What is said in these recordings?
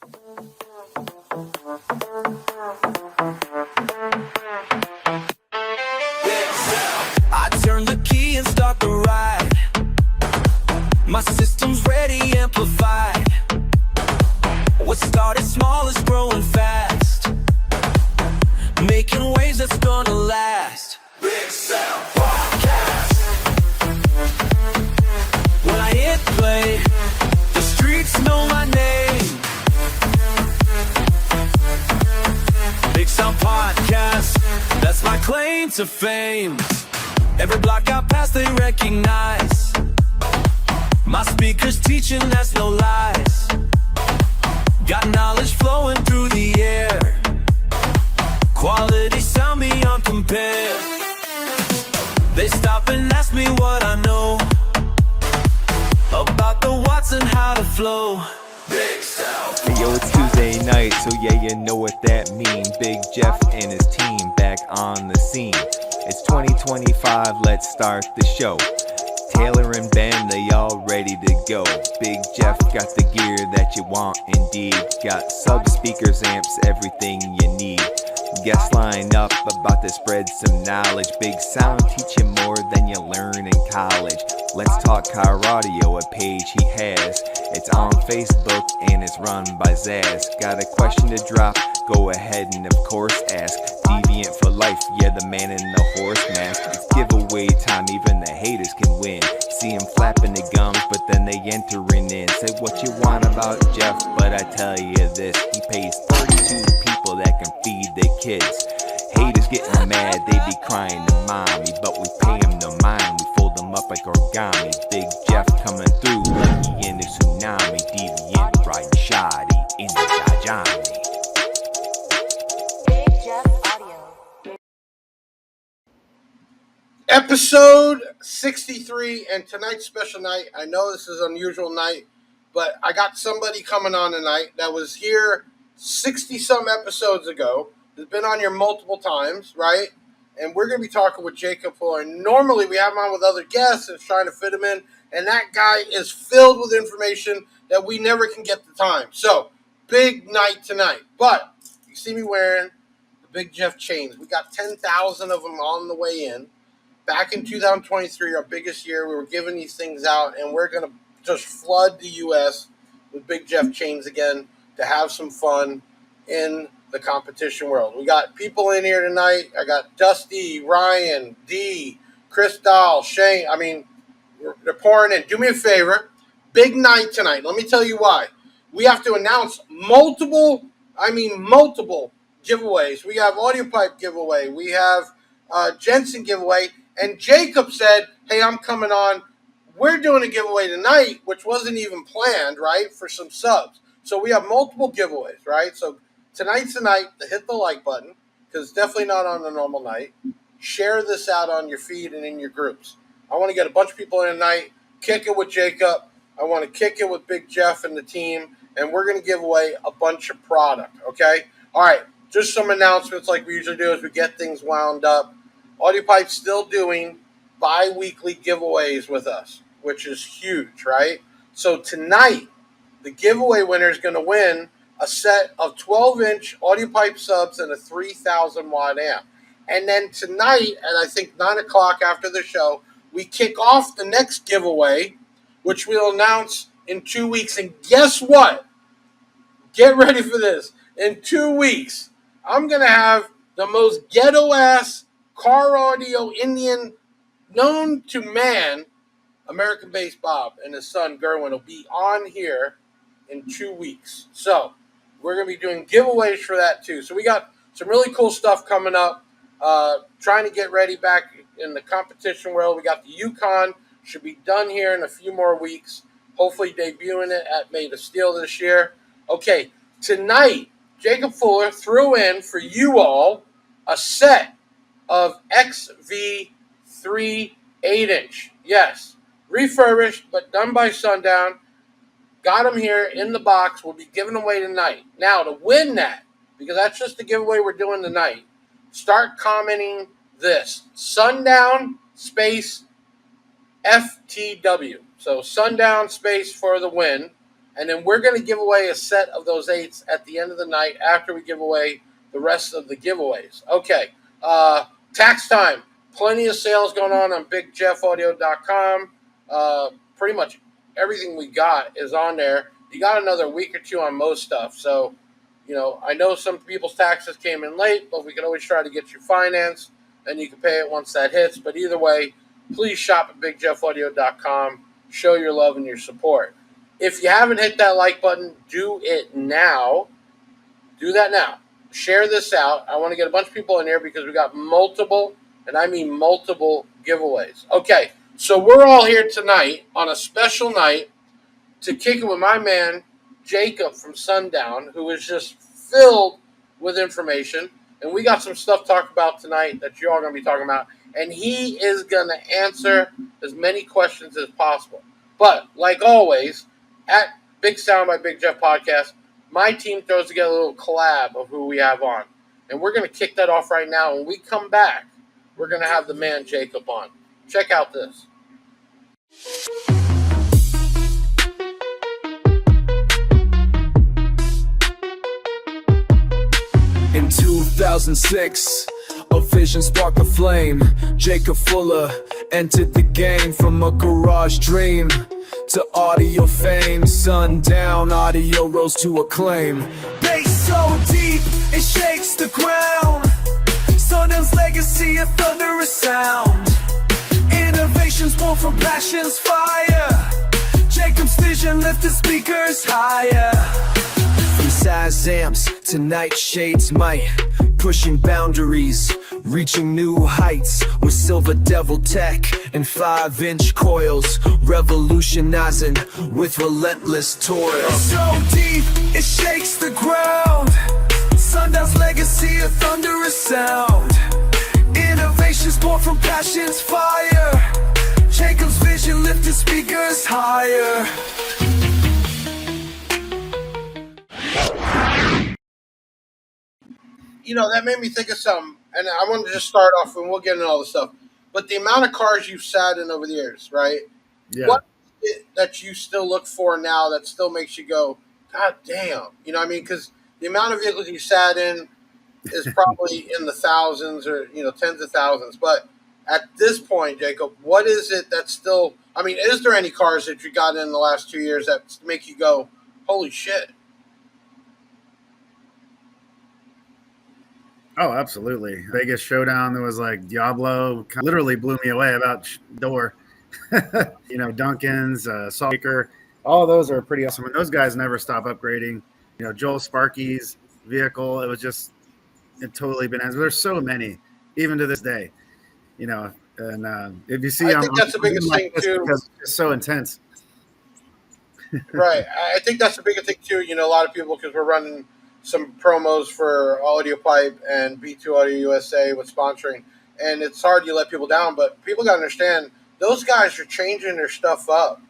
I turn the key and start the ride. My system's ready, amplified. What started small is growing fast, making waves that's gonna last. Big Sound Podcast. When I hit play, the streets know my name. Big Sound Podcast, that's my claim to fame. Every block I pass they recognize. My speakers teaching, that's no lies. Got knowledge flowing through the air. Quality sound beyond compare. They stop and ask me what I know about the watts and how to flow. Big Sound. Hey yo, it's Tuesday night, so yeah, you know what that means. Big Jeff and his team back on the scene. It's 2025, let's start the show. Taylor and Ben, they all ready to go. Big Jeff got the gear that you want indeed. Got sub speakers, amps, everything you need. Guests line up, about to spread some knowledge. Big Sound teach you more than you learn in college. Let's talk car audio, a page he has. It's on Facebook and it's run by Zaz. Got a question to drop? Go ahead and of course ask. Deviant for life, yeah, the man in the horse mask. It's giveaway time, even the haters can win. See him flapping the gums, but then they entering in. Say what you want about Jeff, but I tell you this, he pays 32 people that can feed their kids. Haters getting mad, they be crying to mommy, but we pay him no mind, we fold them up like origami. Big Jeff coming through like he in a tsunami. Deviant riding shoddy in the Johnny. Episode 63, and tonight's special night. I know this is an unusual night, but I got somebody coming on tonight that was here 60-some episodes ago. Has been on here multiple times, right? And we're going to be talking with Jacob Fuller. Normally, we have him on with other guests and trying to fit him in, and that guy is filled with information that we never can get the time. So, big night tonight. But you see me wearing the Big Jeff chains. We got 10,000 of them on the way in. Back in 2023, our biggest year, we were giving these things out, and we're going to just flood the U.S. with Big Jeff chains again to have some fun in the competition world. We got people in here tonight. I got Dusty, Ryan, D, Chris Dahl, Shane. I mean, they're pouring in. Do me a favor. Big night tonight. Let me tell you why. We have to announce multiple giveaways. We have Audiopipe giveaway. We have Jensen giveaway. And Jacob said, hey, I'm coming on. We're doing a giveaway tonight, which wasn't even planned, right, for some subs. So we have multiple giveaways, right? So tonight's the night to hit the like button, because it's definitely not on a normal night. Share this out on your feed and in your groups. I want to get a bunch of people in tonight, kick it with Jacob. I want to kick it with Big Jeff and the team, and we're going to give away a bunch of product, okay? All right, just some announcements like we usually do as we get things wound up. Audiopipe's still doing bi-weekly giveaways with us, which is huge, right? So tonight, the giveaway winner is going to win a set of 12-inch Audiopipe subs and a 3,000-watt amp. And then tonight, at I think 9 o'clock after the show, we kick off the next giveaway, which we'll announce in 2 weeks. And guess what? Get ready for this. In 2 weeks, I'm going to have the most ghetto-ass car audio Indian known to man, American-based Bob, and his son Gerwin will be on here in 2 weeks. So we're going to be doing giveaways for that too. So we got some really cool stuff coming up. Trying to get ready back in the competition world. We got the Yukon. Should be done here in a few more weeks. Hopefully debuting it at Made of Steel this year. Okay, tonight, Jacob Fuller threw in for you all a set of XV3 8-inch. Yes, refurbished, but done by Sundown. Got them here in the box. We'll be giving away tonight. Now, to win that, because that's just the giveaway we're doing tonight, start commenting this. Sundown space FTW. So Sundown space for the win. And then we're going to give away a set of those 8s at the end of the night after we give away the rest of the giveaways. Okay, tax time. Plenty of sales going on BigJeffAudio.com. Pretty much everything we got is on there. You got another week or two on most stuff. So, I know some people's taxes came in late, but we can always try to get you financed, and you can pay it once that hits. But either way, please shop at BigJeffAudio.com. Show your love and your support. If you haven't hit that like button, do it now. Do that now. Share this out. I want to get a bunch of people in here because we got multiple, and I mean multiple, giveaways. Okay, so we're all here tonight on a special night to kick it with my man, Jacob from Sundown, who is just filled with information. And we got some stuff to talk about tonight that you're all going to be talking about. And he is going to answer as many questions as possible. But, like always, at Big Sound by Big Jeff Podcast, my team throws together a little collab of who we have on. And we're going to kick that off right now. When we come back, we're going to have the man Jacob on. Check out this. In 2006, a vision sparked a flame. Jacob Fuller entered the game from a garage dream to audio fame. Sundown audio rose to acclaim. Bass so deep, it shakes the ground. Sundown's legacy, a thunderous sound. Innovations born from passion's fire. Jacob's vision lifted speakers higher. From size amps to nightshades might, pushing boundaries, reaching new heights with silver devil tech and 5-inch coils, revolutionizing with relentless toil. So deep, it shakes the ground. Sundown's legacy, a thunderous sound. Innovations born from passion's fire. Jacob's vision lifted speakers higher. That made me think of something, and I wanted to just start off, and we'll get into all the stuff. But the amount of cars you've sat in over the years, right? Yeah. What is it that you still look for now that still makes you go, God damn? You know what I mean? Because the amount of vehicles you sat in is probably in the thousands or, tens of thousands. But at this point, Jacob, what is it that still, is there any cars that you got in the last 2 years that make you go, holy shit? Oh, absolutely. Vegas Showdown, there was like Diablo, literally blew me away about door. Duncan's, Saltmaker, all of those are pretty awesome. And those guys never stop upgrading. Joel Sparky's vehicle, it totally been, there's so many, even to this day, and if you see, I think that's the biggest thing too. Because it's so intense. Right. I think that's the biggest thing too. A lot of people, because we're running some promos for Audiopipe and B2 Audio USA with sponsoring, and it's hard to let people down, but people got to understand those guys are changing their stuff up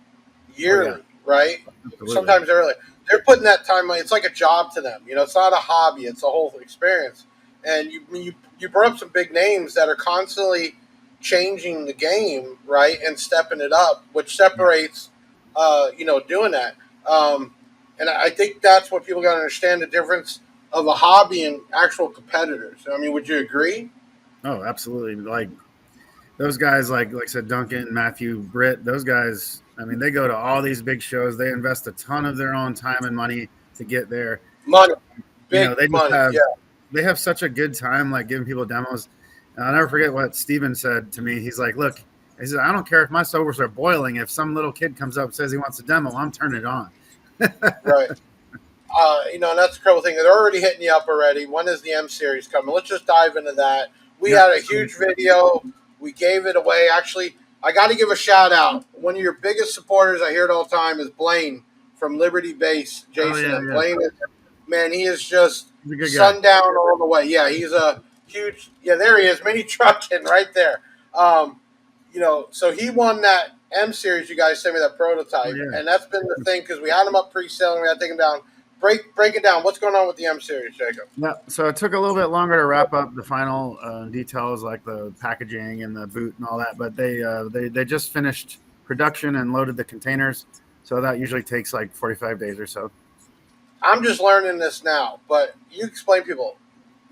yearly, right? Absolutely. Sometimes early. They're putting that time, it's like a job to them. It's not a hobby, it's a whole experience. And you brought up some big names that are constantly changing the game, right, and stepping it up, which separates, doing that. And I think that's what people got to understand, the difference of a hobby and actual competitors. Would you agree? Oh, absolutely. Like those guys, like I said, Duncan, Matthew, Britt, those guys, they go to all these big shows. They invest a ton of their own time and money to get there. Money. Big they money, they have such a good time, like giving people demos. And I'll never forget what Steven said to me. He's like, look, he said, I don't care if my subwoofers are boiling. If some little kid comes up and says he wants a demo, I'm turning it on. Right. And that's the trouble thing. They're already hitting you up already. When is the M series coming? Let's just dive into that. We had a huge video. We gave it away. Actually, I got to give a shout out. One of your biggest supporters, I hear it all the time, is Blaine from Liberty Base. Jason. Yeah. Blaine is, man, he is just He's a good guy. Sundown all the way. Yeah, he's a huge. Yeah, there he is. Mini trucking right there. So he won that M series. You guys sent me that prototype, and that's been the thing because we had him up pre-sale and we had to take him down. Break it down. What's going on with the M series, Jacob? Yeah, so it took a little bit longer to wrap up the final details, like the packaging and the boot and all that. But they just finished production and loaded the containers. So that usually takes like 45 days or so. I'm just learning this now, but you explain people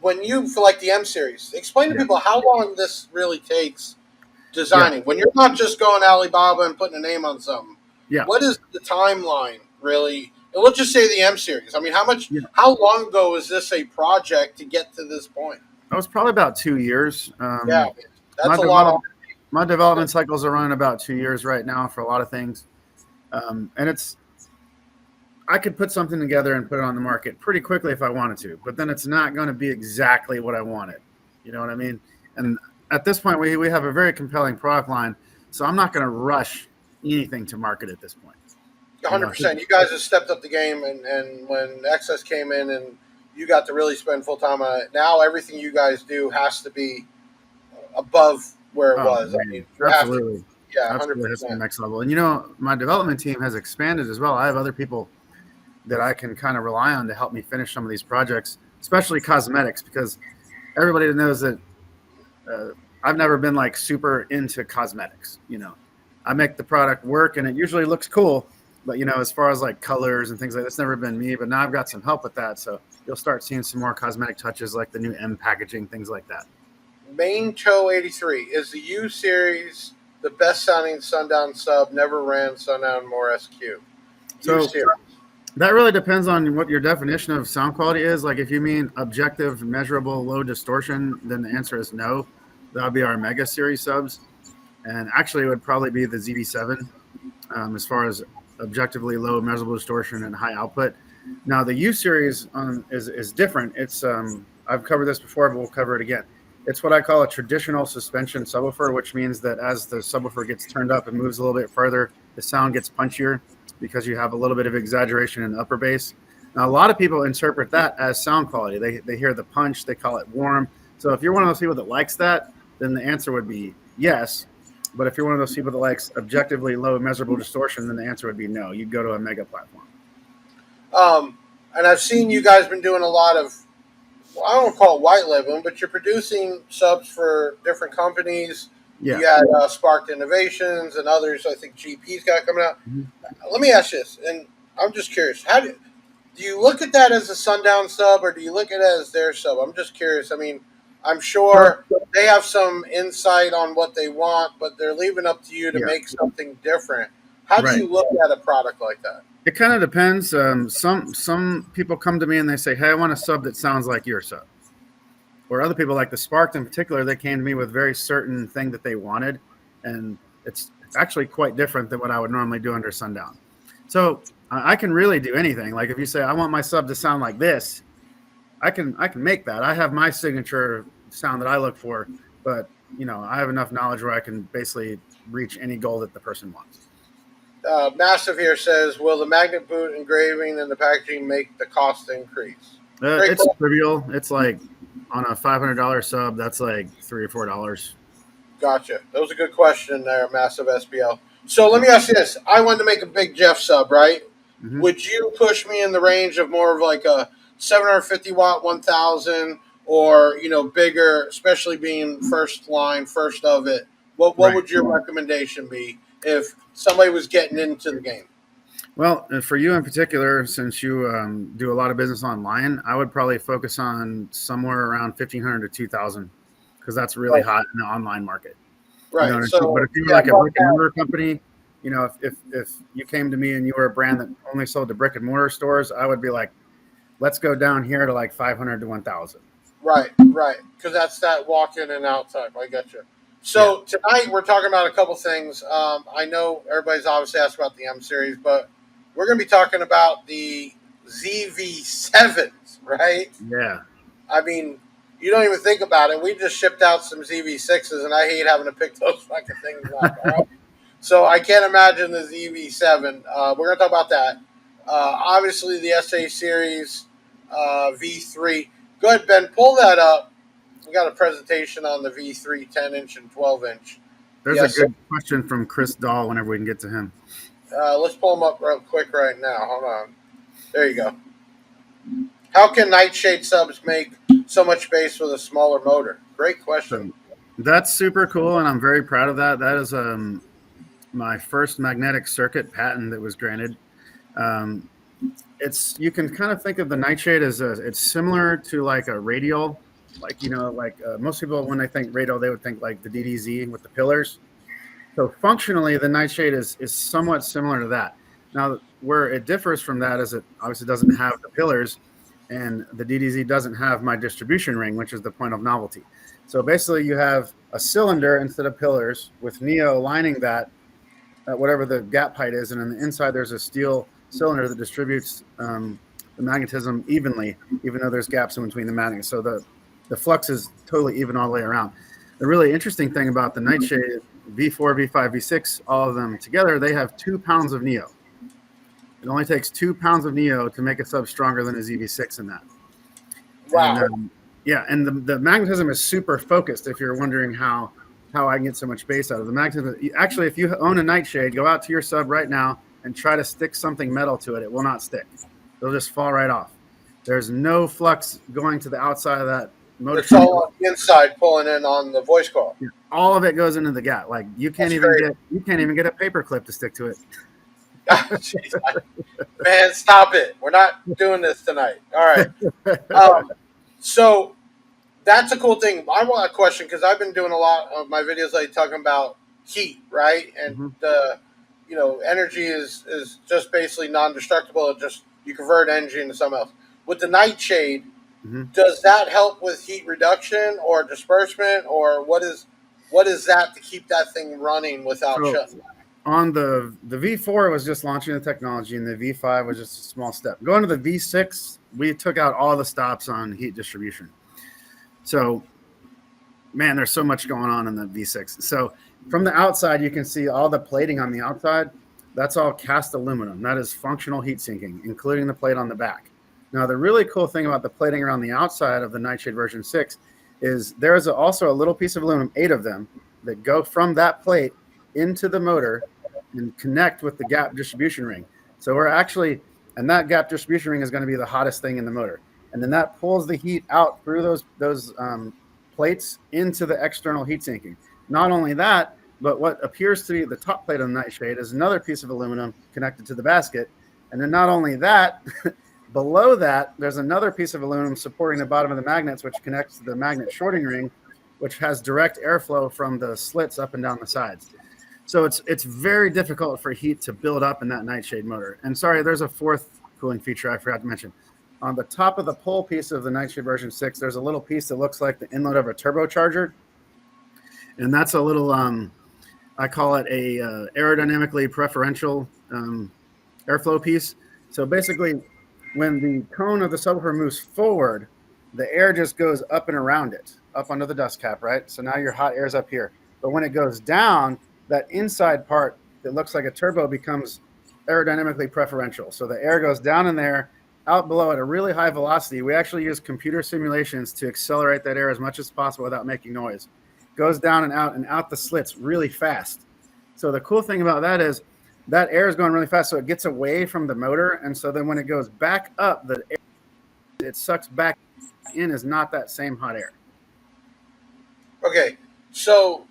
when you for like the M series. Explain to Yeah. people how long this really takes designing. When you're not just going Alibaba and putting a name on something. Yeah. What is the timeline really? And let's just say the M series. I mean, Yeah. how long ago was this a project to get to this point? That was probably about 2 years. Yeah, My that's a lot of. my development cycles are running about 2 years right now for a lot of things. And I could put something together and put it on the market pretty quickly if I wanted to, but then it's not going to be exactly what I wanted. You know what I mean? And at this point, we have a very compelling product line, so I'm not going to rush anything to market at this point. 100%. You guys have stepped up the game, and when Excess came in and you got to really spend full time on it, now everything you guys do has to be above where it was. Man, I mean, you have to, absolutely. yeah, Absolutely. That's the 100%. next level. And my development team has expanded as well. I have other people that I can kind of rely on to help me finish some of these projects, especially cosmetics, because everybody knows that I've never been like super into cosmetics. I make the product work and it usually looks cool, but as far as like colors and things like that's never been me. But now I've got some help with that, so you'll start seeing some more cosmetic touches like the new M packaging, things like that. Main Toe 83 is the U series the best sounding Sundown sub. Never ran Sundown more SQ. So U series. that really depends on what your definition of sound quality is. Like if you mean objective, measurable, low distortion, then the answer is no. That would be our Mega series subs. And actually it would probably be the ZV7 as far as objectively low measurable distortion and high output. Now the U series is different. It's I've covered this before, but we'll cover it again. It's what I call a traditional suspension subwoofer, which means that as the subwoofer gets turned up and moves a little bit further, the sound gets punchier because you have a little bit of exaggeration in the upper bass. Now, a lot of people interpret that as sound quality. They hear the punch, they call it warm. So if you're one of those people that likes that, then the answer would be yes. But if you're one of those people that likes objectively low measurable distortion, then the answer would be no. You'd go to a Mega platform. And I've seen you guys been doing a lot of, well, I don't call it white labeling, but you're producing subs for different companies. Yeah. You had Sparked Innovations and others. I think GP's got coming out. Mm-hmm. Let me ask you this, and I'm just curious. How do you look at that as a Sundown sub, or do you look at it as their sub? I'm just curious. I mean, I'm sure they have some insight on what they want, but they're leaving up to you to make something different. How do you look at a product like that? It kind of depends. Some people come to me and they say, "Hey, I want a sub that sounds like your sub." Or other people, like the Sparked in particular, they came to me with very certain thing that they wanted, and it's actually quite different than what I would normally do under Sundown. So I can really do anything. Like if you say, "I want my sub to sound like this," I can make that. I have my signature sound that I look for, but I have enough knowledge where I can basically reach any goal that the person wants. Massive here says, will the magnet boot engraving and the packaging make the cost increase? It's trivial. It's like on a $500 sub, that's like $3 or $4. Gotcha. That was a good question there, Massive SBL. So let me ask you this. I wanted to make a big Jeff sub, right? Mm-hmm. Would you push me in the range of more of like a 750 watt 1000 or, bigger, especially being first line, first of it? What would your recommendation be if somebody was getting into the game? Well, for you in particular, since you do a lot of business online, I would probably focus on somewhere around 1,500 to 2,000 because that's really hot in the online market. Right. But if you were like a brick and mortar company, if you came to me and you were a brand that only sold to brick and mortar stores, I would be like, let's go down here to like 500 to 1,000. Right. Because that's that walk in and out type. I get you. So tonight we're talking about a couple things. I know everybody's obviously asked about the M series, but we're going to be talking about the ZV7s, right? Yeah. I mean, you don't even think about it. We just shipped out some ZV6s, and I hate having to pick those fucking things up. Right? So I can't imagine the ZV7. We're going to talk about that. Obviously, the SA series V3. Go ahead, Ben. Pull that up. We got a presentation on the V3 10-inch and 12-inch. There's a good question from Chris Dahl whenever we can get to him. Let's pull them up real quick right now. Hold on. There you go. How can Nightshade subs make so much bass with a smaller motor? Great question. So that's super cool, and I'm very proud of that. That is my first magnetic circuit patent that was granted. Um, you can kind of think of the nightshade as it's similar to like a radial, like most people when they think radial they would think like the DDZ with the pillars. So functionally, the nightshade is somewhat similar to that. Now, where it differs from that is it obviously doesn't have the pillars, and the DDZ doesn't have my distribution ring, which is the point of novelty. So basically, you have a cylinder instead of pillars with Neo lining that at whatever the gap height is, and on the inside there's a steel cylinder that distributes the magnetism evenly, even though there's gaps in between the magnets. So the flux is totally even all the way around. The really interesting thing about the nightshade V4, V5, V6, all of them together, they have 2 pounds of Neo. It only takes 2 pounds of Neo to make a sub stronger than a ZV6 in that. Wow. And, yeah, and the magnetism is super focused. If you're wondering how I can get so much bass out of the magnetism, actually, if you own a nightshade, go out to your sub right now and try to stick something metal to it. It will not stick. It'll just fall right off. There's no flux going to the outside of that motor. It's all on the inside pulling in on the voice coil. All of it goes into the gap. Like you can't even get a paper clip to stick to it. Man, stop it. We're not doing this tonight. All right. So that's a cool thing. I want a question because I've been doing a lot of my videos lately talking about heat, right? And energy is just basically non-destructible. It just you convert energy into something else. With the nightshade, does that help with heat reduction or disbursement, or what is that to keep that thing running without shutting down? On the V4 was just launching the technology, and the V5 was just a small step. Going to the V6, we took out all the stops on heat distribution. So, man, there's so much going on in the V6. So from the outside, you can see all the plating on the outside. That's all cast aluminum. That is functional heat sinking, including the plate on the back. Now, the really cool thing about the plating around the outside of the Nightshade version 6 is there is also a little piece of aluminum, 8 of them, that go from that plate into the motor and connect with the gap distribution ring. So we're actually, and that gap distribution ring is going to be the hottest thing in the motor. And then that pulls the heat out through those plates into the external heat sinking. Not only that, but what appears to be the top plate of the Nightshade is another piece of aluminum connected to the basket. And then not only that, below that, there's another piece of aluminum supporting the bottom of the magnets, which connects to the magnet shorting ring, which has direct airflow from the slits up and down the sides. So it's very difficult for heat to build up in that Nightshade motor. And sorry, there's a fourth cooling feature I forgot to mention. On the top of the pole piece of the Nightshade version 6, there's a little piece that looks like the inlet of a turbocharger. And that's a little, I call it a aerodynamically preferential airflow piece. So basically, when the cone of the subwoofer moves forward, the air just goes up and around it, up under the dust cap, right? So now your hot air is up here. But when it goes down, that inside part that looks like a turbo becomes aerodynamically preferential. So the air goes down in there, out below at a really high velocity. We actually use computer simulations to accelerate that air as much as possible without making noise. Goes down and out the slits really fast. So the cool thing about that is that air is going really fast, so it gets away from the motor. And so then when it goes back up, the air it sucks back in is not that same hot air. Okay, so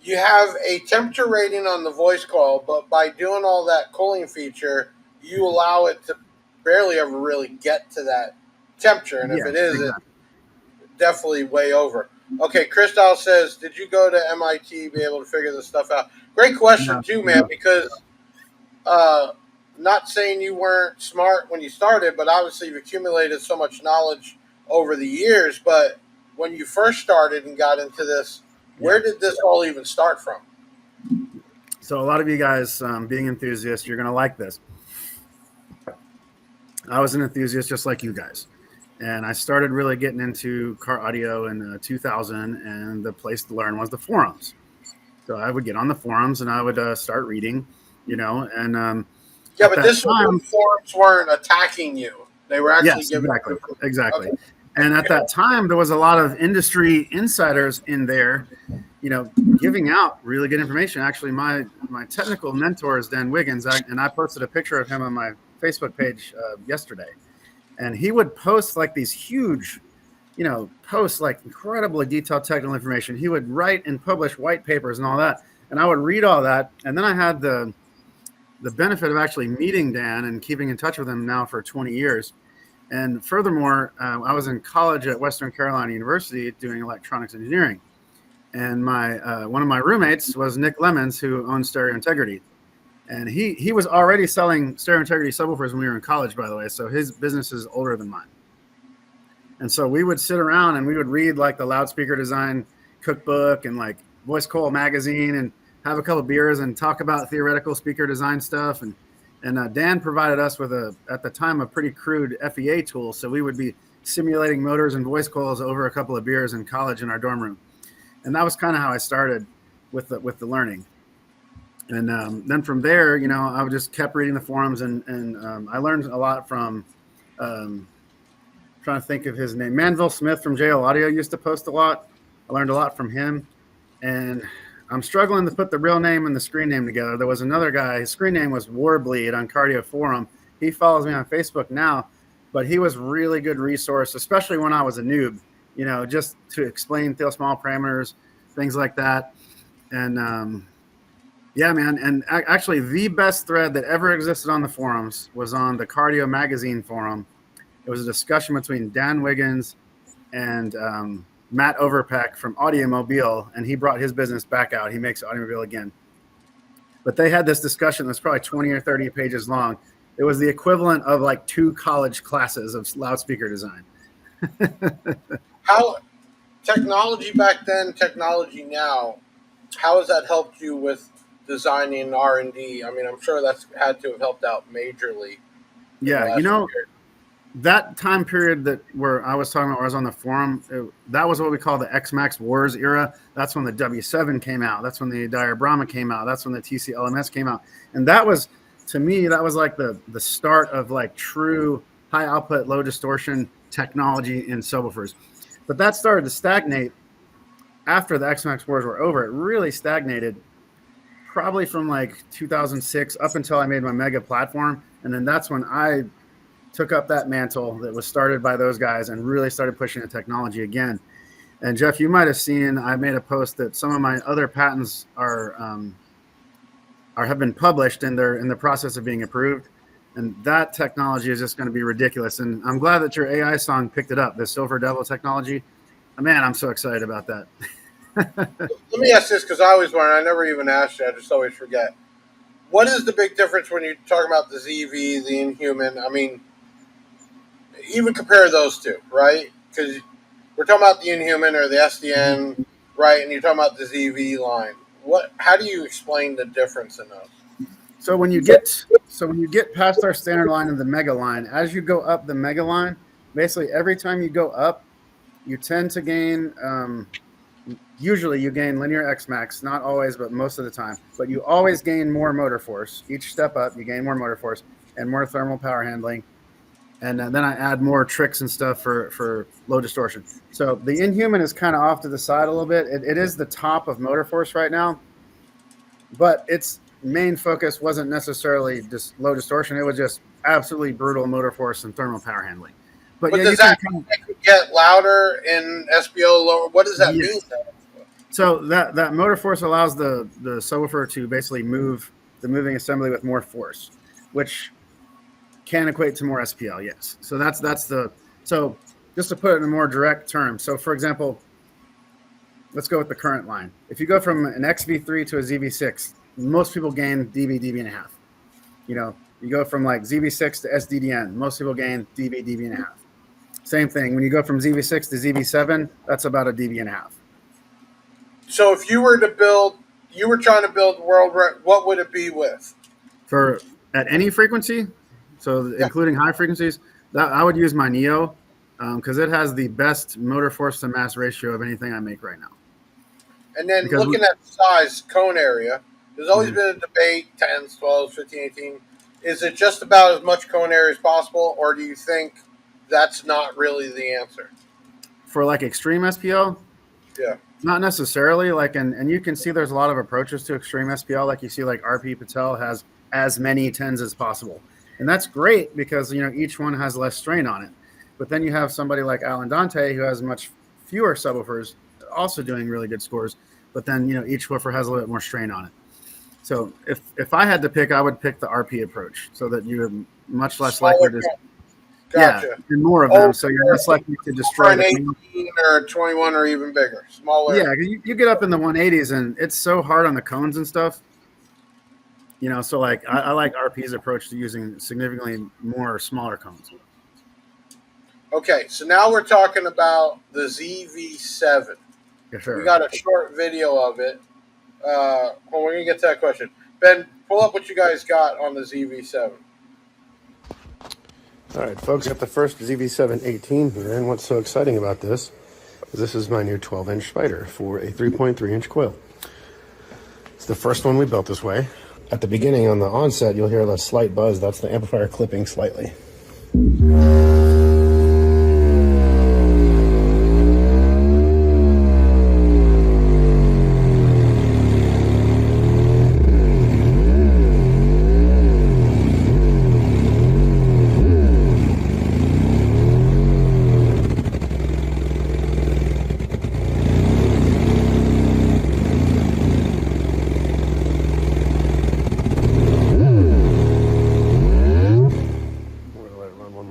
you have a temperature rating on the voice coil, but by doing all that cooling feature, you allow it to barely ever really get to that temperature. And if it is, exactly. It's definitely way over. Okay, Christoph says, did you go to MIT, be able to figure this stuff out? Great question, too, man, because not saying you weren't smart when you started, but obviously you've accumulated so much knowledge over the years. But when you first started and got into this, where did this all even start from? So a lot of you guys being enthusiasts, you're going to like this. I was an enthusiast just like you guys. And I started really getting into car audio in 2000, and the place to learn was the forums. So I would get on the forums and I would start reading, and yeah, but this time, forums weren't attacking you; they were actually giving exactly. Okay. And at that time, there was a lot of industry insiders in there, giving out really good information. Actually, my technical mentor is Dan Wiggins, and I posted a picture of him on my Facebook page yesterday. And he would post like these huge, posts like incredibly detailed technical information. He would write and publish white papers and all that. And I would read all that. And then I had the benefit of actually meeting Dan and keeping in touch with him now for 20 years. And furthermore, I was in college at Western Carolina University doing electronics engineering. And my one of my roommates was Nick Lemons, who owns Stereo Integrity. And he was already selling Stereo Integrity subwoofers when we were in college, by the way. So his business is older than mine. And so we would sit around and we would read like the loudspeaker design cookbook and like Voice Coil magazine and have a couple beers and talk about theoretical speaker design stuff. And Dan provided us with at the time, a pretty crude FEA tool. So we would be simulating motors and voice coils over a couple of beers in college in our dorm room. And that was kind of how I started with the learning. And then from there, you know, I just kept reading the forums and I learned a lot from, trying to think of his name, Manville Smith from JL Audio used to post a lot. I learned a lot from him. And I'm struggling to put the real name and the screen name together. There was another guy, his screen name was Warbleed on Cardio Forum. He follows me on Facebook now, but he was really good resource, especially when I was a noob, you know, just to explain small parameters, things like that. And yeah, man. And actually the best thread that ever existed on the forums was on the Cardio Magazine forum. It was a discussion between Dan Wiggins and Matt Overpeck from Audiomobile, and he brought his business back out. He makes Audiomobile again. But they had this discussion that's probably 20 or 30 pages long. It was the equivalent of like 2 college classes of loudspeaker design. How technology back then, technology now, how has that helped you with designing R&D? I mean, I'm sure that's had to have helped out majorly. Yeah, you know, that time period where I was talking about, where I was on the forum, that was what we call the XMAX Wars era. That's when the W7 came out. That's when the Diabrama came out. That's when the TC LMS came out. And that was, to me, that was like the start of like true high output, low distortion technology in subwoofers. But that started to stagnate after the XMAX Wars were over. It really stagnated probably from like 2006 up until I made my Mega platform. And then that's when I took up that mantle that was started by those guys and really started pushing the technology again. And Jeff, you might have seen, I made a post that some of my other patents have been published and they're in the process of being approved. And that technology is just going to be ridiculous. And I'm glad that your AI song picked it up, the Silver Devil technology. Man, I'm so excited about that. Let me ask this, because I always wonder, I never even asked you, I just always forget. What is the big difference when you talk about the ZV, the Inhuman? I mean, even compare those two, right? Because we're talking about the Inhuman or the SDN, right? And you're talking about the ZV line. How do you explain the difference in those? So when you get past our standard line and the Mega line, as you go up the Mega line, basically every time you go up, you tend to gain. Usually you gain linear Xmax, not always, but most of the time. But you always gain more motor force. Each step up, you gain more motor force and more thermal power handling. And then I add more tricks and stuff for low distortion. So the Inhuman is kind of off to the side a little bit. It is the top of motor force right now, but its main focus wasn't necessarily just low distortion. It was just absolutely brutal motor force and thermal power handling. But yeah, does that get louder in SPO lower? What does that mean? So that motor force allows the subwoofer to basically move the moving assembly with more force, which can equate to more SPL, yes. So that's so just to put it in a more direct term. So for example, let's go with the current line. If you go from an XV3 to a ZV6, most people gain dB and a half. You know, you go from like ZV6 to SDDN, most people gain dB and a half. Same thing. When you go from ZV6 to ZV7, that's about a dB and a half. So if you were trying to build world record, what would it be with? For at any frequency, so including high frequencies, that I would use my Neo because it has the best motor force to mass ratio of anything I make right now. And then looking at size, cone area, there's always been a debate, 10s, 12s, 15, 18. Is it just about as much cone area as possible, or do you think that's not really the answer? For like extreme SPL? Yeah. Not necessarily. Like, and you can see there's a lot of approaches to extreme SPL. Like you see like RP Patel has as many 10s as possible. And that's great because, you know, each one has less strain on it. But then you have somebody like Alan Dante who has much fewer subwoofers also doing really good scores. but then each woofer has a little bit more strain on it. So if I had to pick, I would pick the RP approach, so that you're much less likely to Gotcha. and more of them, so you're less likely to destroy an 18 or 21 or even bigger, smaller. Yeah, you get up in the 180s, and it's so hard on the cones and stuff. So like I like RP's approach to using significantly more smaller cones. Okay, so now we're talking about the ZV7. Yeah, sure. We got a short video of it. Well, we're gonna get to that question. Ben, pull up what you guys got on the ZV7. All right, folks, got the first ZV7 18 here, and what's so exciting about this is this is my new 12-inch spider for a 3.3-inch coil. It's the first one we built this way. At the beginning, on the onset, you'll hear a slight buzz. That's the amplifier clipping slightly.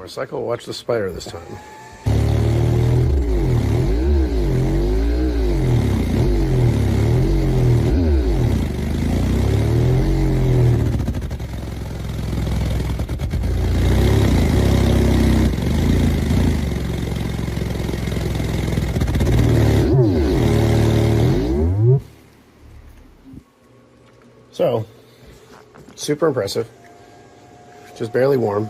Cycle. Watch the spider this time. So, super impressive. Just barely warm.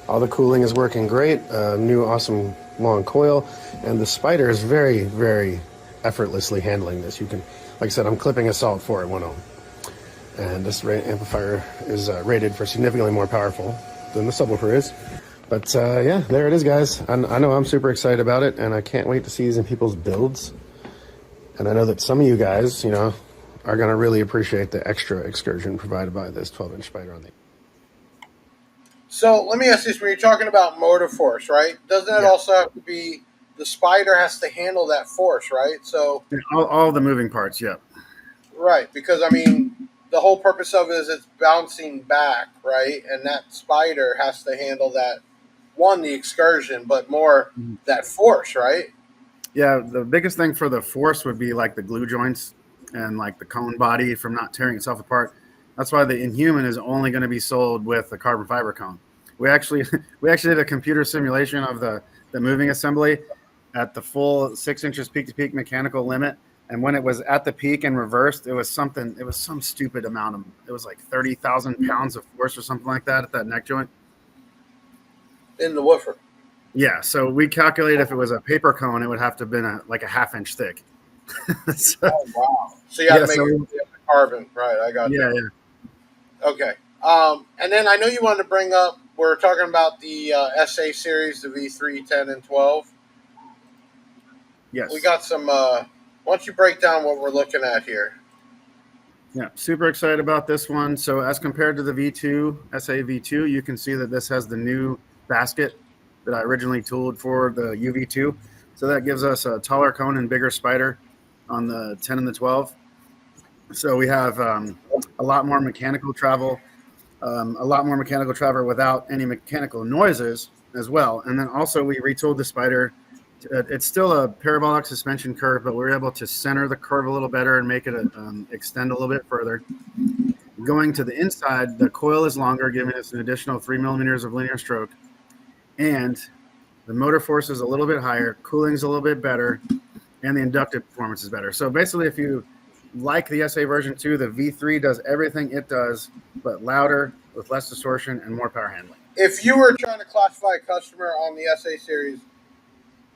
All the cooling is working great. New awesome long coil, and the spider is very, very effortlessly handling this. You can, like I said, I'm clipping a solid 4 at 1 ohm, and this amplifier is rated for significantly more powerful than the subwoofer is. But yeah, there it is, guys. I know I'm super excited about it, and I can't wait to see these in people's builds. And I know that some of you guys, are going to really appreciate the extra excursion provided by this 12-inch spider on the. So let me ask this: when you're talking about motor force, right? Doesn't that also have to be the spider has to handle that force, right? So all the moving parts, yeah. Right, because I mean, the whole purpose of it is it's bouncing back, right? And that spider has to handle that the excursion, but more that force, right? Yeah, the biggest thing for the force would be like the glue joints and like the cone body from not tearing itself apart. That's why the Inhuman is only going to be sold with the carbon fiber cone. We actually did a computer simulation of the moving assembly at the full 6 inches peak to peak mechanical limit, and when it was at the peak and reversed, it was some stupid amount of, it was like 30,000 pounds of force or something like that at that neck joint in the woofer. Yeah, so we calculate if it was a paper cone, it would have to have been like a half-inch thick. So, oh wow! So you have to make it carbon, right? I got yeah, that. Yeah. Okay. And then I know you wanted to bring up, we're talking about the SA series, the V3, 10, and 12. Yes. We got some, why don't you break down what we're looking at here? Yeah, super excited about this one. So as compared to the V2, SA V2, you can see that this has the new basket that I originally tooled for the UV2. So that gives us a taller cone and bigger spider on the 10 and the 12. So we have a lot more mechanical travel, without any mechanical noises as well. And then also we retooled the spider. It's still a parabolic suspension curve, but we were able to center the curve a little better and make it extend a little bit further. Going to the inside, the coil is longer, giving us an additional 3 millimeters of linear stroke. And the motor force is a little bit higher, cooling's a little bit better, and the inductive performance is better. So basically, if you like the SA version 2, the V3 does everything it does, but louder, with less distortion, and more power handling. If you were trying to classify a customer on the SA series,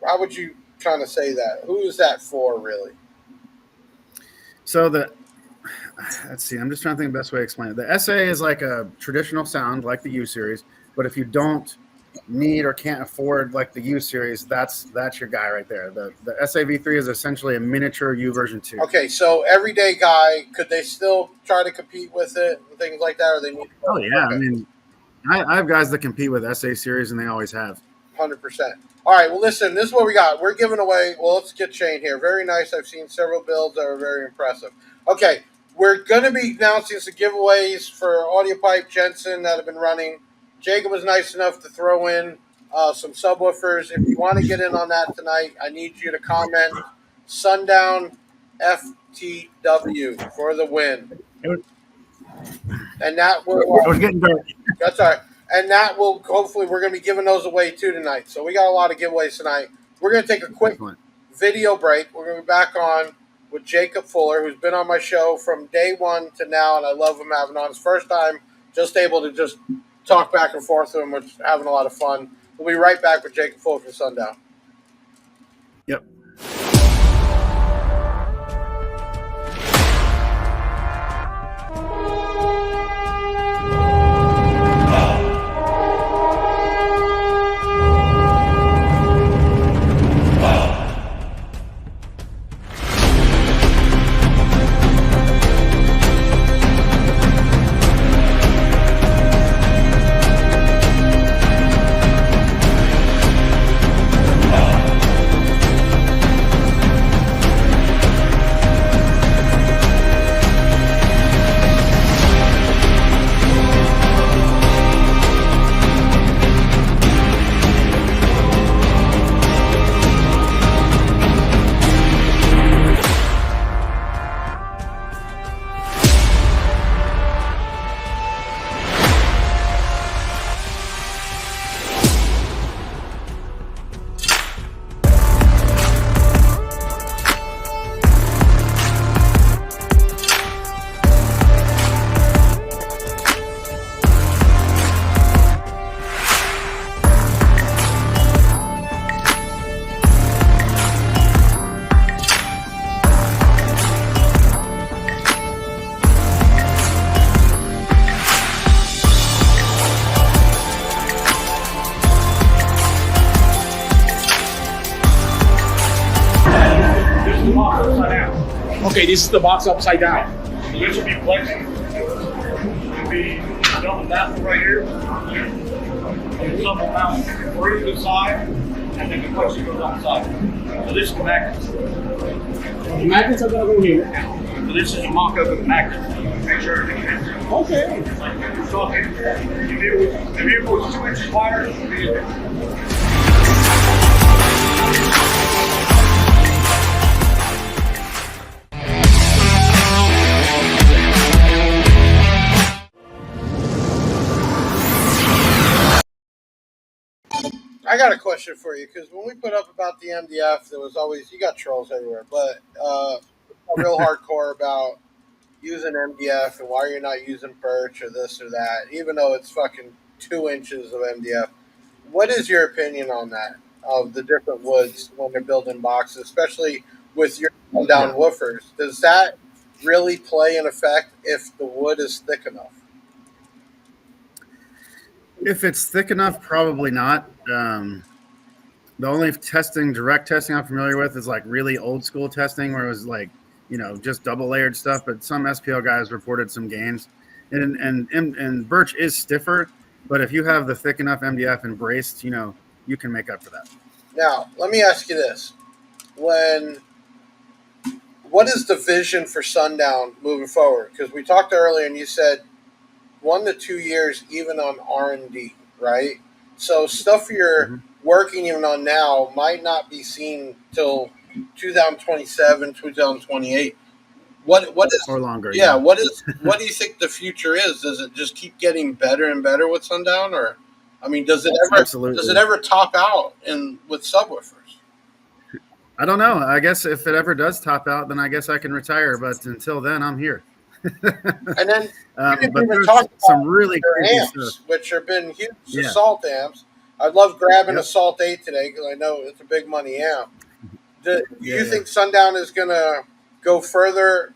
how would you kind of say that? Who is that for, really? So let's see, I'm just trying to think of the best way to explain it. The SA is like a traditional sound, like the U series, but if you don't need or can't afford like the U series, that's your guy right there. The SA V3 is essentially a miniature U version 2. Okay, so everyday guy, could they still try to compete with it and things like that, or they need? Oh yeah, okay. I mean, I have guys that compete with SA series, and they always have. 100%. All right, well, listen, this is what we got. We're giving away, well, let's get Shane here. Very nice. I've seen several builds that are very impressive. Okay, we're going to be announcing some giveaways for Audiopipe, Jensen that have been running. Jacob was nice enough to throw in some subwoofers. If you want to get in on that tonight, I need you to comment Sundown FTW for the win. And that will. It was getting dark. That's all right. And that will, hopefully, we're going to be giving those away too tonight. So we got a lot of giveaways tonight. We're going to take a quick video break. We're going to be back on with Jacob Fuller, who's been on my show from day one to now, and I love him having on. His first time, just able to just talk back and forth with him, which is having a lot of fun. We'll be right back with Jacob Fuller from Sundown. Yep. Okay, this is the box upside down. So this will be flexing. It'll be double baffle right here. And double mount through the side, and then the flexing goes on the side. So this is the magnets. The magnets are going to go here. So this is a mock-up of the magnets. Make sure everything fits. Okay. So if it was 2 inches wider, it would be I got a question for you, because when we put up about the MDF, there was always, you got trolls everywhere, but real hardcore about using MDF and why you're not using birch or this or that, even though it's fucking 2 inches of MDF. What is your opinion on that, of the different woods when they're building boxes, especially with your down woofers? Does that really play an effect if the wood is thick enough? If it's thick enough, probably not. The only direct testing I'm familiar with is like really old school testing where it was like, just double layered stuff. But some SPL guys reported some gains, and birch is stiffer. But if you have the thick enough MDF and braced, you can make up for that. Now, let me ask you this: what is the vision for Sundown moving forward? Because we talked earlier, and you said 1 to 2 years, even on R&D, right? So stuff you're working even on now might not be seen till 2027, 2028. What is or longer? Yeah, what do you think the future is? Does it just keep getting better and better with Sundown, or does it ever top out with subwoofers? I don't know. I guess if it ever does top out, then I guess I can retire. But until then, I'm here. And then but there's some really crazy amps, stuff, which have been huge assault amps. I love grabbing Assault 8 today because I know it's a big money amp. Do you think Sundown is going to go further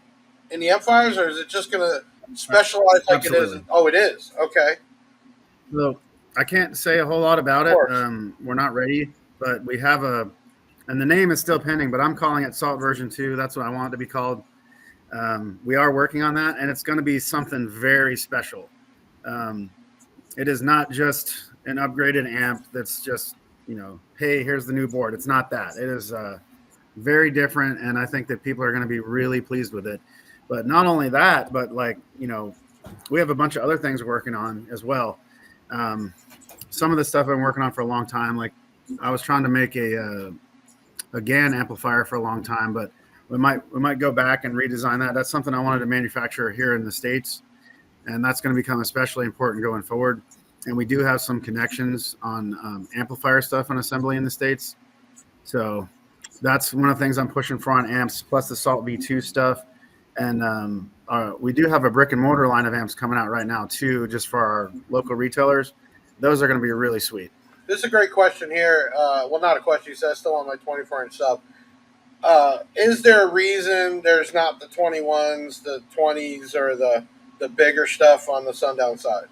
in the amplifiers, or is it just going to specialize like it is? Oh, it is. Okay. So I can't say a whole lot about it. We're not ready, but we have and the name is still pending, but I'm calling it Salt version 2. That's what I want it to be called. We are working on that, and it's going to be something very special. It is not just an upgraded amp that's just hey, here's the new board. It's not that. It is very different, and I think that people are going to be really pleased with it. But not only that, but we have a bunch of other things we're working on as well. Some of the stuff I've been working on for a long time, like I was trying to make a GAN amplifier for a long time, but we might go back and redesign that. That's something I wanted to manufacture here in the States, and that's going to become especially important going forward. And we do have some connections on amplifier stuff and assembly in the States. So that's one of the things I'm pushing for on amps, plus the Salt V2 stuff. And we do have a brick and mortar line of amps coming out right now too, just for our local retailers. Those are going to be really sweet. This is a great question here. Well, not a question. He says still on my 24-inch sub. Is there a reason there's not the 21s, the 20s, or the bigger stuff on the Sundown side?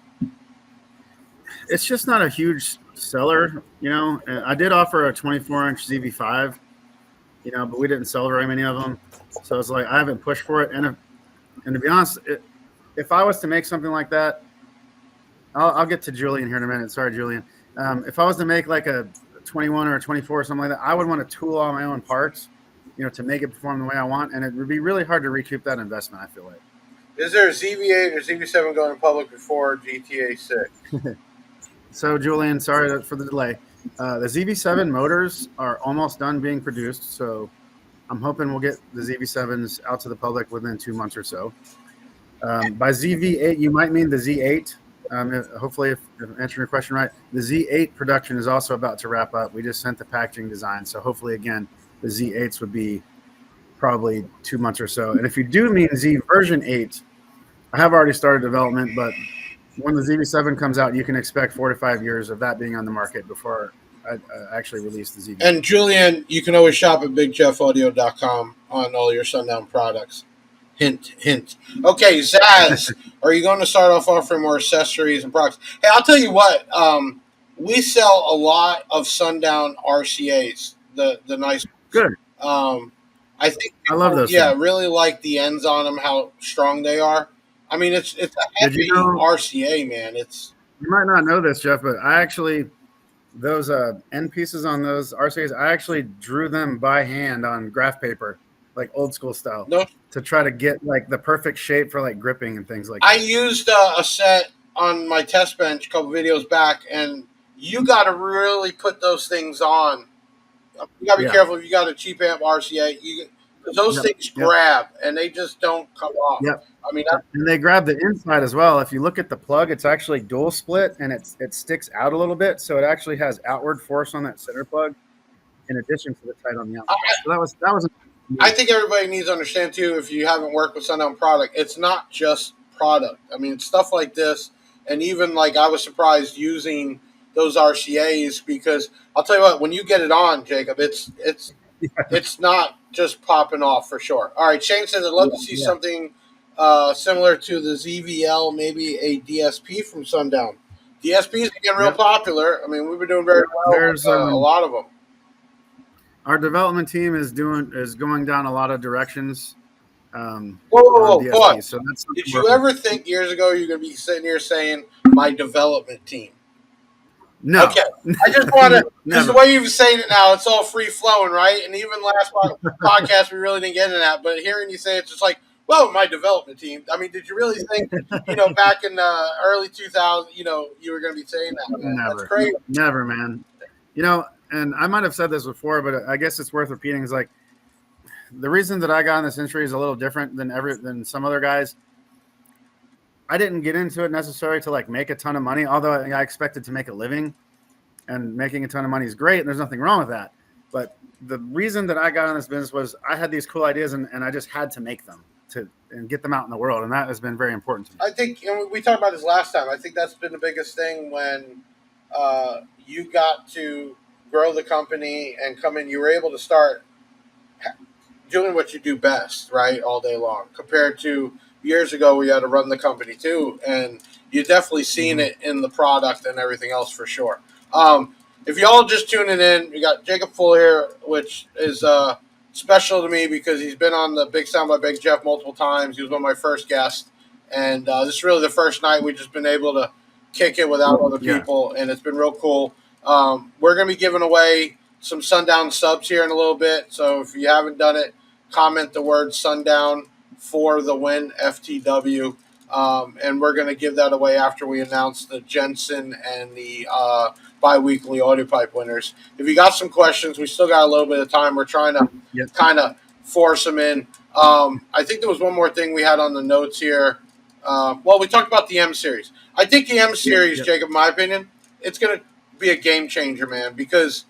It's just not a huge seller, I did offer a 24-inch ZV5, but we didn't sell very many of them. So it's like I haven't pushed for it. And to be honest, if I was to make something like that, I'll get to Julian here in a minute. Sorry, Julian. If I was to make like a 21 or a 24 or something like that, I would want to tool all my own parts, to make it perform the way I want. And it would be really hard to recoup that investment, I feel like. Is there a ZV8 or ZV7 going public before GTA 6? So, Julian, sorry for the delay. The ZV7 motors are almost done being produced, so I'm hoping we'll get the ZV7s out to the public within 2 months or so. By ZV8, you might mean the Z8. Hopefully, if I'm answering your question right, the Z8 production is also about to wrap up. We just sent the packaging design, so hopefully, again, the Z8s would be probably 2 months or so. And if you do mean Z version 8, I have already started development, but when the ZV7 comes out, you can expect 4 to 5 years of that being on the market before I actually release the ZV. And Julian, you can always shop at bigjeffaudio.com on all your Sundown products. Hint, hint. Okay, Zaz, are you going to start off offering more accessories and products? Hey, I'll tell you what. We sell a lot of Sundown RCAs, the nice. Good. I think I love those. Yeah, things. really like the ends on them, how strong they are. I mean, it's a heavy RCA, man. You might not know this, Jeff, but I actually those end pieces on those RCAs, I actually drew them by hand on graph paper, like old school style, to try to get like the perfect shape for like gripping and things like that. I used a set on my test bench a couple videos back, and you got to really put those things on. You got to be careful if you got a cheap amp RCA. Those things grab, and they just don't come off. Yep. I mean, and they grab the inside as well. If you look at the plug, it's actually dual split, and it sticks out a little bit, so it actually has outward force on that center plug, in addition to the tight on the outside. So that was. I think everybody needs to understand too. If you haven't worked with Sundown product, it's not just product. I mean, stuff like this, and even like I was surprised using those RCAs, because I'll tell you what, when you get it on, Jacob, it's not just popping off for sure. All right, Shane says I'd love to see something similar to the ZVL, maybe a DSP from Sundown. DSPs are getting real popular. I mean, we've been doing very well. There's a lot of them. Our development team is going down a lot of directions. Whoa. So did you ever think years ago you're going to be sitting here saying my development team? No. Okay. I just want to, because the way you're saying it now, it's all free flowing, right? And even last podcast, we really didn't get into that. But hearing you say it's just like, well, my development team. I mean, did you really think, back in the early 2000s, you were going to be saying that? Man? Never. That's crazy. Never, man. And I might have said this before, but I guess it's worth repeating. Is like the reason that I got in this industry is a little different than some other guys. I didn't get into it necessarily to like make a ton of money, although I expected to make a living, and making a ton of money is great. And there's nothing wrong with that. But the reason that I got in this business was I had these cool ideas and I just had to make them and get them out in the world. And that has been very important to me. I think, and we talked about this last time, I think that's been the biggest thing when you got to grow the company and come in, you were able to start doing what you do best, right, all day long, compared to years ago where you had to run the company too, and you definitely seen it in the product and everything else for sure. If y'all just tuning in, we got Jacob Full here, which is special to me because he's been on the Big Sound by Big Jeff multiple times. He was one of my first guests, and this is really the first night we've just been able to kick it without other people, and it's been real cool. We're going to be giving away some Sundown subs here in a little bit. So if you haven't done it, comment the word Sundown for the win, FTW. And we're going to give that away after we announce the Jensen and the bi-weekly Audiopipe winners. If you got some questions, we still got a little bit of time. We're trying to kind of force them in. I think there was one more thing we had on the notes here. Well, we talked about the M series. I think the M series, Jacob, in my opinion, it's going to be a game changer, man, because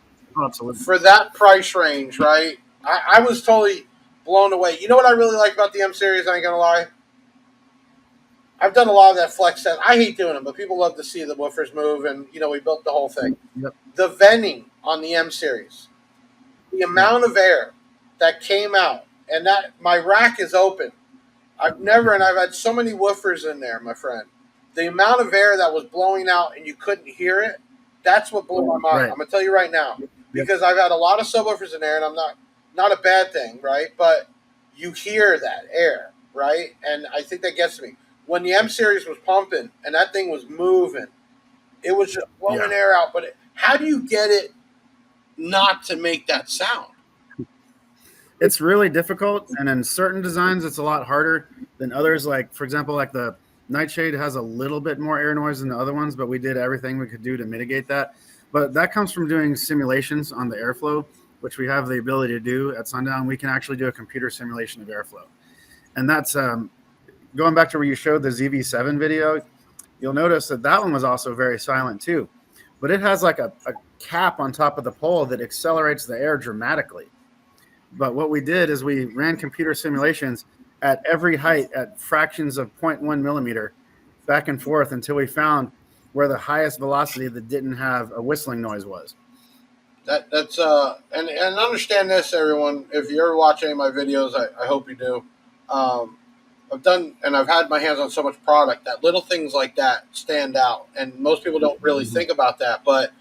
for that price range, right, I was totally blown away. You know what I really like about the M series? I ain't going to lie. I've done a lot of that flex test. I hate doing them, but people love to see the woofers move, and, you know, we built the whole thing. The venting on the M series, the amount of air that came out, and that my rack is open. I've had so many woofers in there, my friend. The amount of air that was blowing out and you couldn't hear it, that's what blew my mind. Right. I'm going to tell you right now, because I've had a lot of subwoofers in there, and I'm not a bad thing, right? But you hear that air, right? And I think that gets me. When the M series was pumping and that thing was moving, it was just blowing air out. But how do you get it not to make that sound? It's really difficult, and in certain designs, it's a lot harder than others. Like, for example, like the Nightshade has a little bit more air noise than the other ones, but we did everything we could do to mitigate that. But that comes from doing simulations on the airflow, which we have the ability to do at Sundown. We can actually do a computer simulation of airflow. And that's going back to where you showed the ZV7 video, you'll notice that that one was also very silent too. But it has like a cap on top of the pole that accelerates the air dramatically. But what we did is we ran computer simulations at every height at fractions of 0.1 millimeter back and forth until we found where the highest velocity that didn't have a whistling noise was. That's and understand this, everyone. If you're watching any of my videos, I hope you do. I've had my hands on so much product that little things like that stand out, and most people don't really think about that. But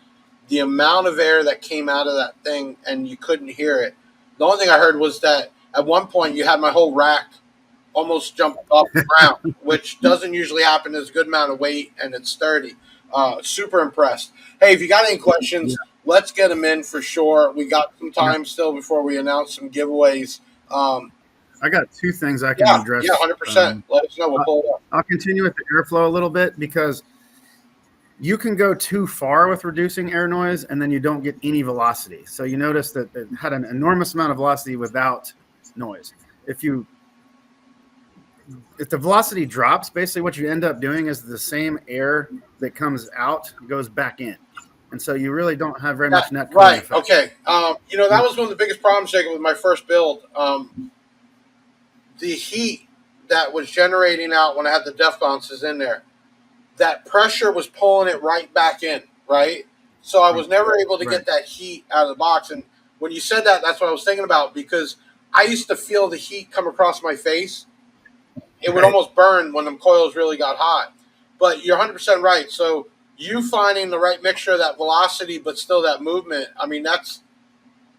the amount of air that came out of that thing, and you couldn't hear it. The only thing I heard was that at one point you had my whole rack almost jump off the ground, which doesn't usually happen. There's a good amount of weight, and it's sturdy. Super impressed. Hey, if you got any questions, let's get them in for sure. We got some time still before we announce some giveaways. I got two things I can address. Yeah, 100%. Let us know. We'll pull it up. I'll continue with the airflow a little bit, because you can go too far with reducing air noise and then you don't get any velocity. So you notice that it had an enormous amount of velocity without noise. If the velocity drops, basically what you end up doing is the same air that comes out goes back in. And so you really don't have very much net cooling effect. Okay. You know, that was one of the biggest problems, Jacob, with my first build. The heat that was generating out when I had the def bounces in there, that pressure was pulling it right back in, right? So I was never able to get that heat out of the box. And when you said that, that's what I was thinking about, because I used to feel the heat come across my face. It would almost burn when the coils really got hot. But you're 100% right. So you finding the right mixture of that velocity but still that movement, I mean, that's,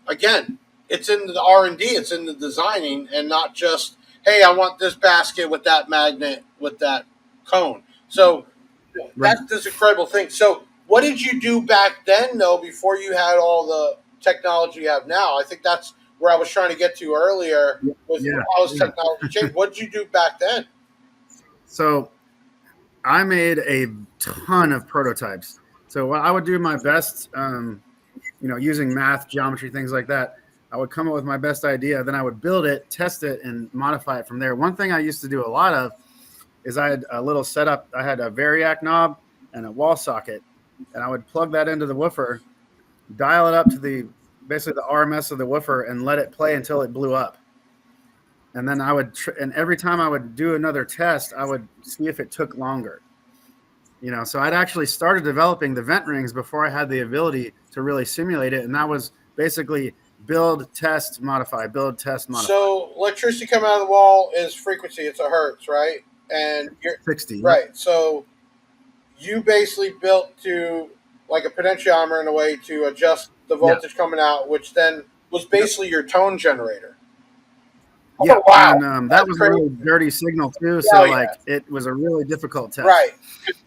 again, it's in the R&D, it's in the designing, and not just, hey, I want this basket with that magnet, with that cone. So that's this incredible thing. So what did you do back then, though, before you had all the technology you have now? I think that's where I was trying to get to earlier with how has technology changed. What did you do back then? So I made a ton of prototypes. So I would do my best, using math, geometry, things like that. I would come up with my best idea, then I would build it, test it, and modify it from there. One thing I used to do a lot of is I had a little setup. I had a variac knob and a wall socket, and I would plug that into the woofer, dial it up to basically the RMS of the woofer, and let it play until it blew up. And then I would, and every time I would do another test, I would see if it took longer. So I'd actually started developing the vent rings before I had the ability to really simulate it, and that was basically build, test, modify, build, test, modify. So electricity coming out of the wall is frequency. It's a hertz, right? And you're 60. Right. So you basically built to like a potentiometer in a way to adjust the voltage coming out, which then was basically your tone generator. Yeah, Oh, wow. and that That's was a crazy. really dirty signal too. Yeah, So yeah. like it was a really difficult test. Right.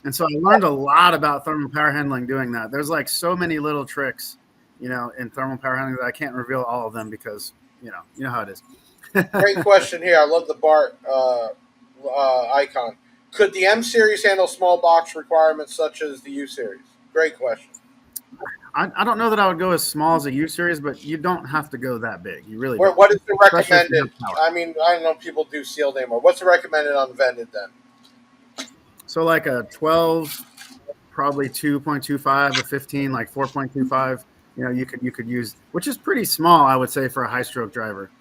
And so I learned a lot about thermal power handling doing that. There's like so many little tricks, in thermal power handling that I can't reveal all of them because you know how it is. Great question here. I love the BART icon. Could the M series handle small box requirements such as the U series? Great question. I don't know that I would go as small as a U series, but you don't have to go that big. You really Where, don't. what is the Especially if you recommended? have power. I mean, I don't know if people do sealed anymore. What's the recommended on vented then? So like a 12, probably 2.25, a 15, like 4.25. You could use, which is pretty small, I would say, for a high stroke driver.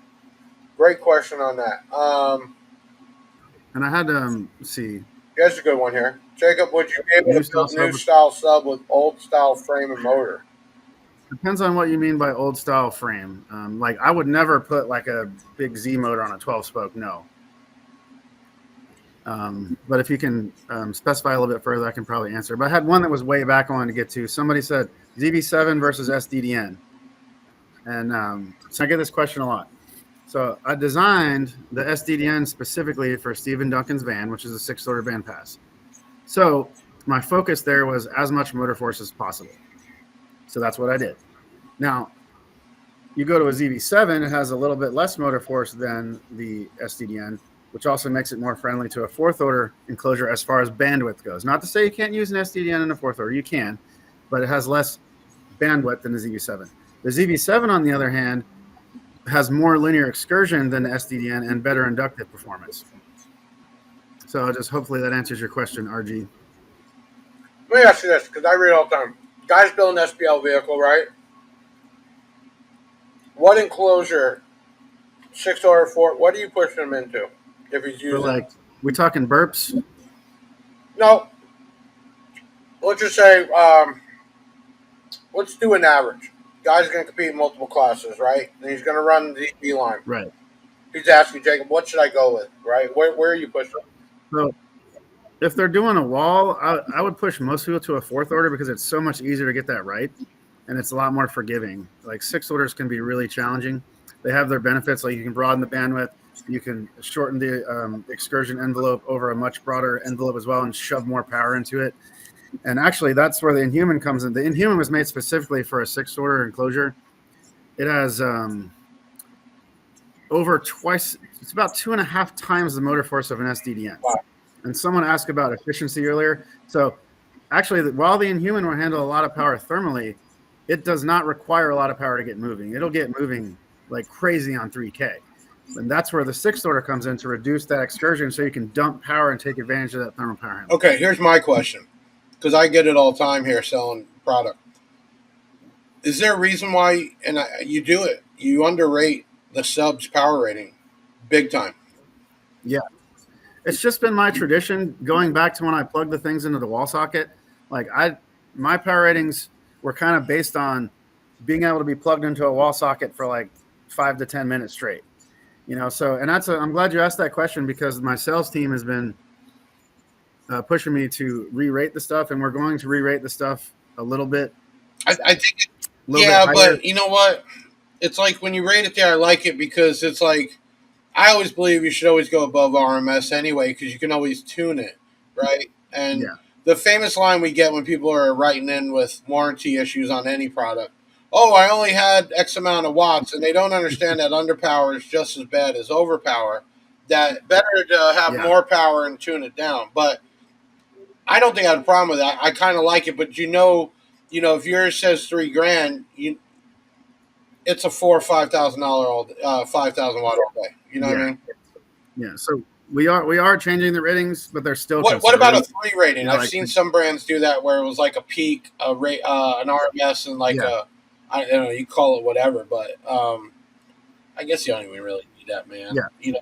Great question on that. And I had let's see, Here's a good one here. Jacob, would you be able New to style build new sub- style sub with old style frame and motor? depends on what you mean by old style frame. Like I would never put like a big Z motor on a 12 spoke. No. But if you can specify a little bit further, I can probably answer. But I had one that was way back I wanted to get to. Somebody said ZB7 versus SDDN. And so I get this question a lot. So I designed the SDDN specifically for Stephen Duncan's van, which is a 6-cylinder band pass. So my focus there was as much motor force as possible. So that's what I did. Now, you go to a ZB7, it has a little bit less motor force than the SDDN, which also makes it more friendly to a 4th order enclosure as far as bandwidth goes. Not to say you can't use an SDDN in a 4th order, you can, but it has less bandwidth than the ZB7. The ZB7, on the other hand, has more linear excursion than the SDDN and better inductive performance. So just hopefully that answers your question, RG. Let me ask you this, because I read all the time. Guys build an SPL vehicle, right? What enclosure, 6 or 4, what do you push them into if he's So using? like, we talking burps? No. Let's just say, let's do an average. Guy's going to compete in multiple classes, right? And he's going to run the DB line. Right. He's asking Jacob, what should I go with, right? Where are you pushing? So if they're doing a wall, I would push most people to a 4th order because it's so much easier to get that right. And it's a lot more forgiving. Like 6 orders can be really challenging. They have their benefits. Like you can broaden the bandwidth. You can shorten the excursion envelope over a much broader envelope as well and shove more power into it. And actually, that's where the Inhuman comes in. The Inhuman was made specifically for a 6-order enclosure. It has over twice, it's about 2.5 times the motor force of an SDDN. Wow. And someone asked about efficiency earlier. So actually, while the Inhuman will handle a lot of power thermally, it does not require a lot of power to get moving. It'll get moving like crazy on 3K. And that's where the 6th order comes in to reduce that excursion so you can dump power and take advantage of that thermal power handling. Okay, here's my question, because I get it all the time here selling product. Is there a reason why, and you do it, you underrate the sub's power rating big time? Yeah. It's just been my tradition going back to when I plugged the things into the wall socket. Like my power ratings were kind of based on being able to be plugged into a wall socket for like 5 to 10 minutes straight. So, and I'm glad you asked that question because my sales team has been pushing me to re-rate the stuff, and we're going to re-rate the stuff a little bit. I think, yeah, but you know what? It's like when you rate it there, I like it because it's like, I always believe you should always go above RMS anyway because you can always tune it, right? And Yeah. The famous line we get when people are writing in with warranty issues on any product, oh, I only had X amount of watts, and they don't understand that underpower is just as bad as overpower. That better to have more power and tune it down. But I don't think I have a problem with that. I kind of like it, but if yours says $3,000, it's a $4,000 or $5,000 5,000 watt all day. You know what I mean? Yeah. So we are changing the ratings, but they're still. What about a 3 rating? I've like, seen some brands do that where it was like a peak, an RMS, and like I don't know, you call it whatever, but I guess you don't even really need that, man. Yeah.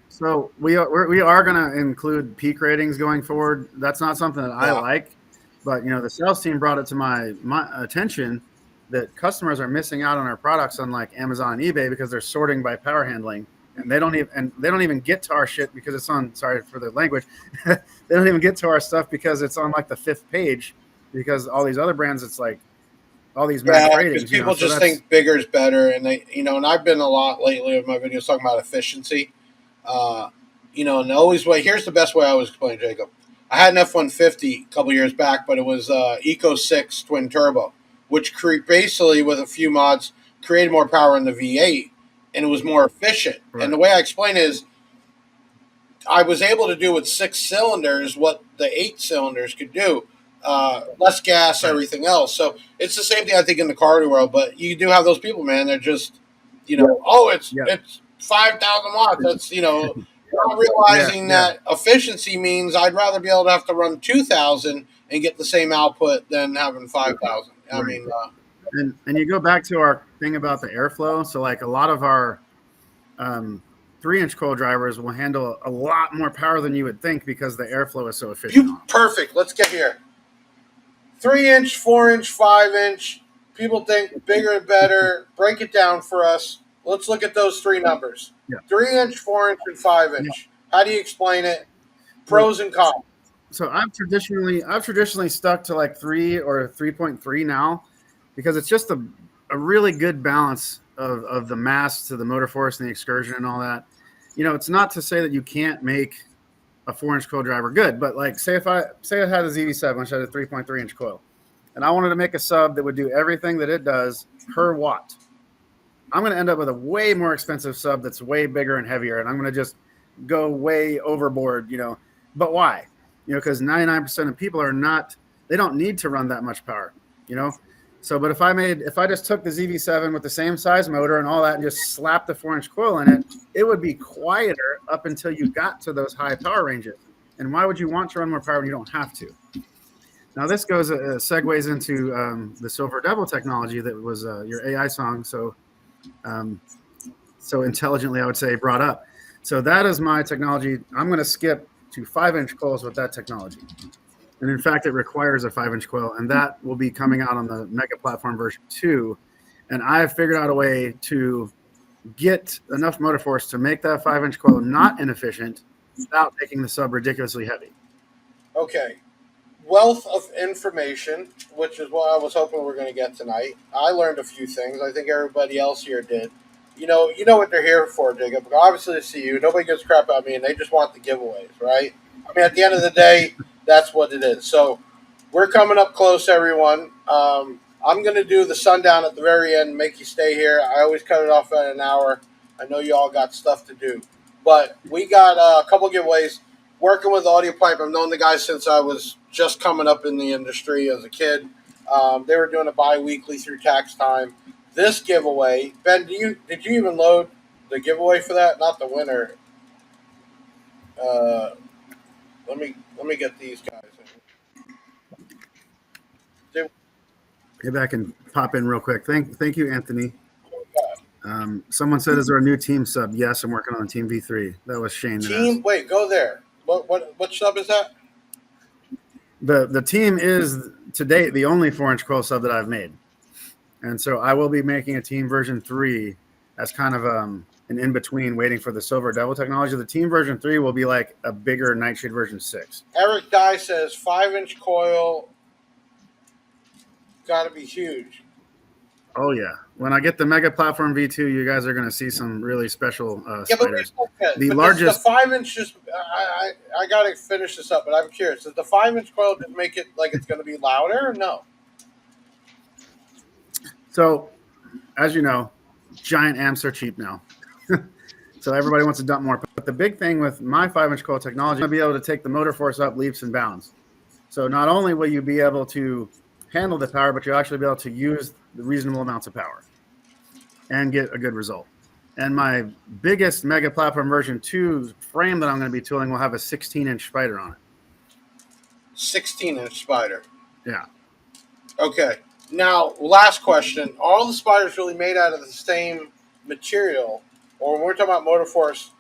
So we are going to include peak ratings going forward. That's not something that I like, but the sales team brought it to my attention that customers are missing out on our products on like Amazon and eBay because they're sorting by power handling, and they don't even get to our shit because it's on. Sorry for the language. They don't even get to our stuff because it's on like the 5th page, because all these other brands it's like all these max Yeah, ratings. because people So just that's, think bigger is better, and they, and I've been a lot lately of my videos talking about efficiency. And always way. Here's the best way I always explain, Jacob. I had an F-150 a couple years back, but it was Eco 6 twin turbo, which basically with a few mods created more power in the V8, and it was more efficient. Right. And the way I explain it is, I was able to do with 6 cylinders what the 8 cylinders could do. Less gas, Right. everything else. So it's the same thing I think in the car world. But you do have those people, man. They're just, oh, it's Yeah. it's 5,000 watts. That's not realizing Yeah. that efficiency means I'd rather be able to have to run 2,000 and get the same output than having 5,000. I Right. mean, and you go back to our thing about the airflow. So like a lot of our 3-inch coil drivers will handle a lot more power than you would think because the airflow is so efficient. perfect. Let's get here. 3-inch, 4-inch, 5-inch. People think bigger and better. Break it down for us. Let's look at those three numbers. Yeah. 3-inch, 4-inch, and 5-inch. How do you explain it? Pros and cons. So I've traditionally stuck to like 3 or 3.3 now, because it's just a really good balance of the mass to the motor force and the excursion and all that. It's not to say that you can't make a 4-inch coil driver good, but like say I had a ZV7, which had a 3.3-inch coil, and I wanted to make a sub that would do everything that it does per watt. I'm going to end up with a way more expensive sub that's way bigger and heavier, and I'm going to just go way overboard, But why? Because 99% of people they don't need to run that much power, So, but if I just took the ZV7 with the same size motor and all that and just slapped the 4-inch coil in it, it would be quieter up until you got to those high power ranges. And why would you want to run more power when you don't have to? Now, this segues into the Silver Devil technology that was your AI song so intelligently, I would say, brought up. So that is my technology. I'm going to skip to 5-inch coils with that technology. And in fact, it requires a 5-inch coil, and that will be coming out on the Mega Platform version 2. And I have figured out a way to get enough motor force to make that 5-inch coil not inefficient without making the sub ridiculously heavy. Okay. Wealth of information, which is what I was hoping we were going to get tonight. I learned a few things. I think everybody else here did. You know what they're here for, Jacob. Obviously, to see you. Nobody gives crap about me, and they just want the giveaways, right? I mean, at the end of the day, that's what it is. So we're coming up close, everyone. I'm going to do the Sundown at the very end, make you stay here. I always cut it off at an hour. I know you all got stuff to do. But we got a couple giveaways. Working with Audiopipe, I've known the guys since I was just coming up in the industry as a kid. They were doing it bi-weekly through tax time. This giveaway, Ben, did you even load the giveaway for that? Not the winner. Let me get these guys in. Get back and pop in real quick. Thank you, Anthony. Someone said, "Is there a new team sub?" Yes, I'm working on Team V3. That was Shane. Team, wait, go there. What sub is that? The team is to date the only 4-inch coil sub that I've made, and so I will be making a Team version 3 as kind of an in between, waiting for the Silver Devil technology. The Team version 3 will be like a bigger Nightshade version 6. Eric Dye says 5-inch coil, got to be huge. Oh yeah, when I get the Mega Platform V2, you guys are going to see some really special spiders. The largest, the 5-inch just. I got to finish this up, but I'm curious. Does the 5-inch coil just make it like it's going to be louder or no? So, as you know, giant amps are cheap now. So everybody wants to dump more. But the big thing with my 5-inch coil technology, you'll be able to take the motor force up leaps and bounds. So not only will you be able to handle the power, but you'll actually be able to use the reasonable amounts of power and get a good result. And my biggest Mega Platform version 2 frame that I'm going to be tooling will have a 16-inch spider on it. 16-inch spider. Yeah. Okay. Now, last question. Are all the spiders really made out of the same material? Or when we're talking about motor force,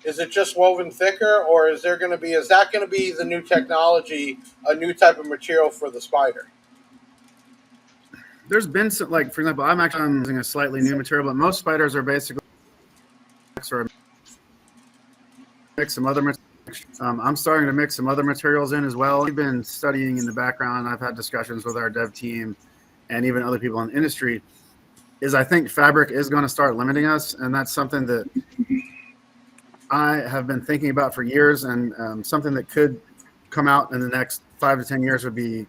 is it just woven thicker? Or is that going to be the new technology, a new type of material for the spider? There's been some, like, for example, I'm actually using a slightly new material, but most spiders are basically or mix some other materials. I'm starting to mix some other materials in as well. We've been studying in the background. I've had discussions with our dev team, and even other people in the industry, is I think fabric is going to start limiting us, and that's something that I have been thinking about for years, and something that could come out in the next 5 to 10 years would be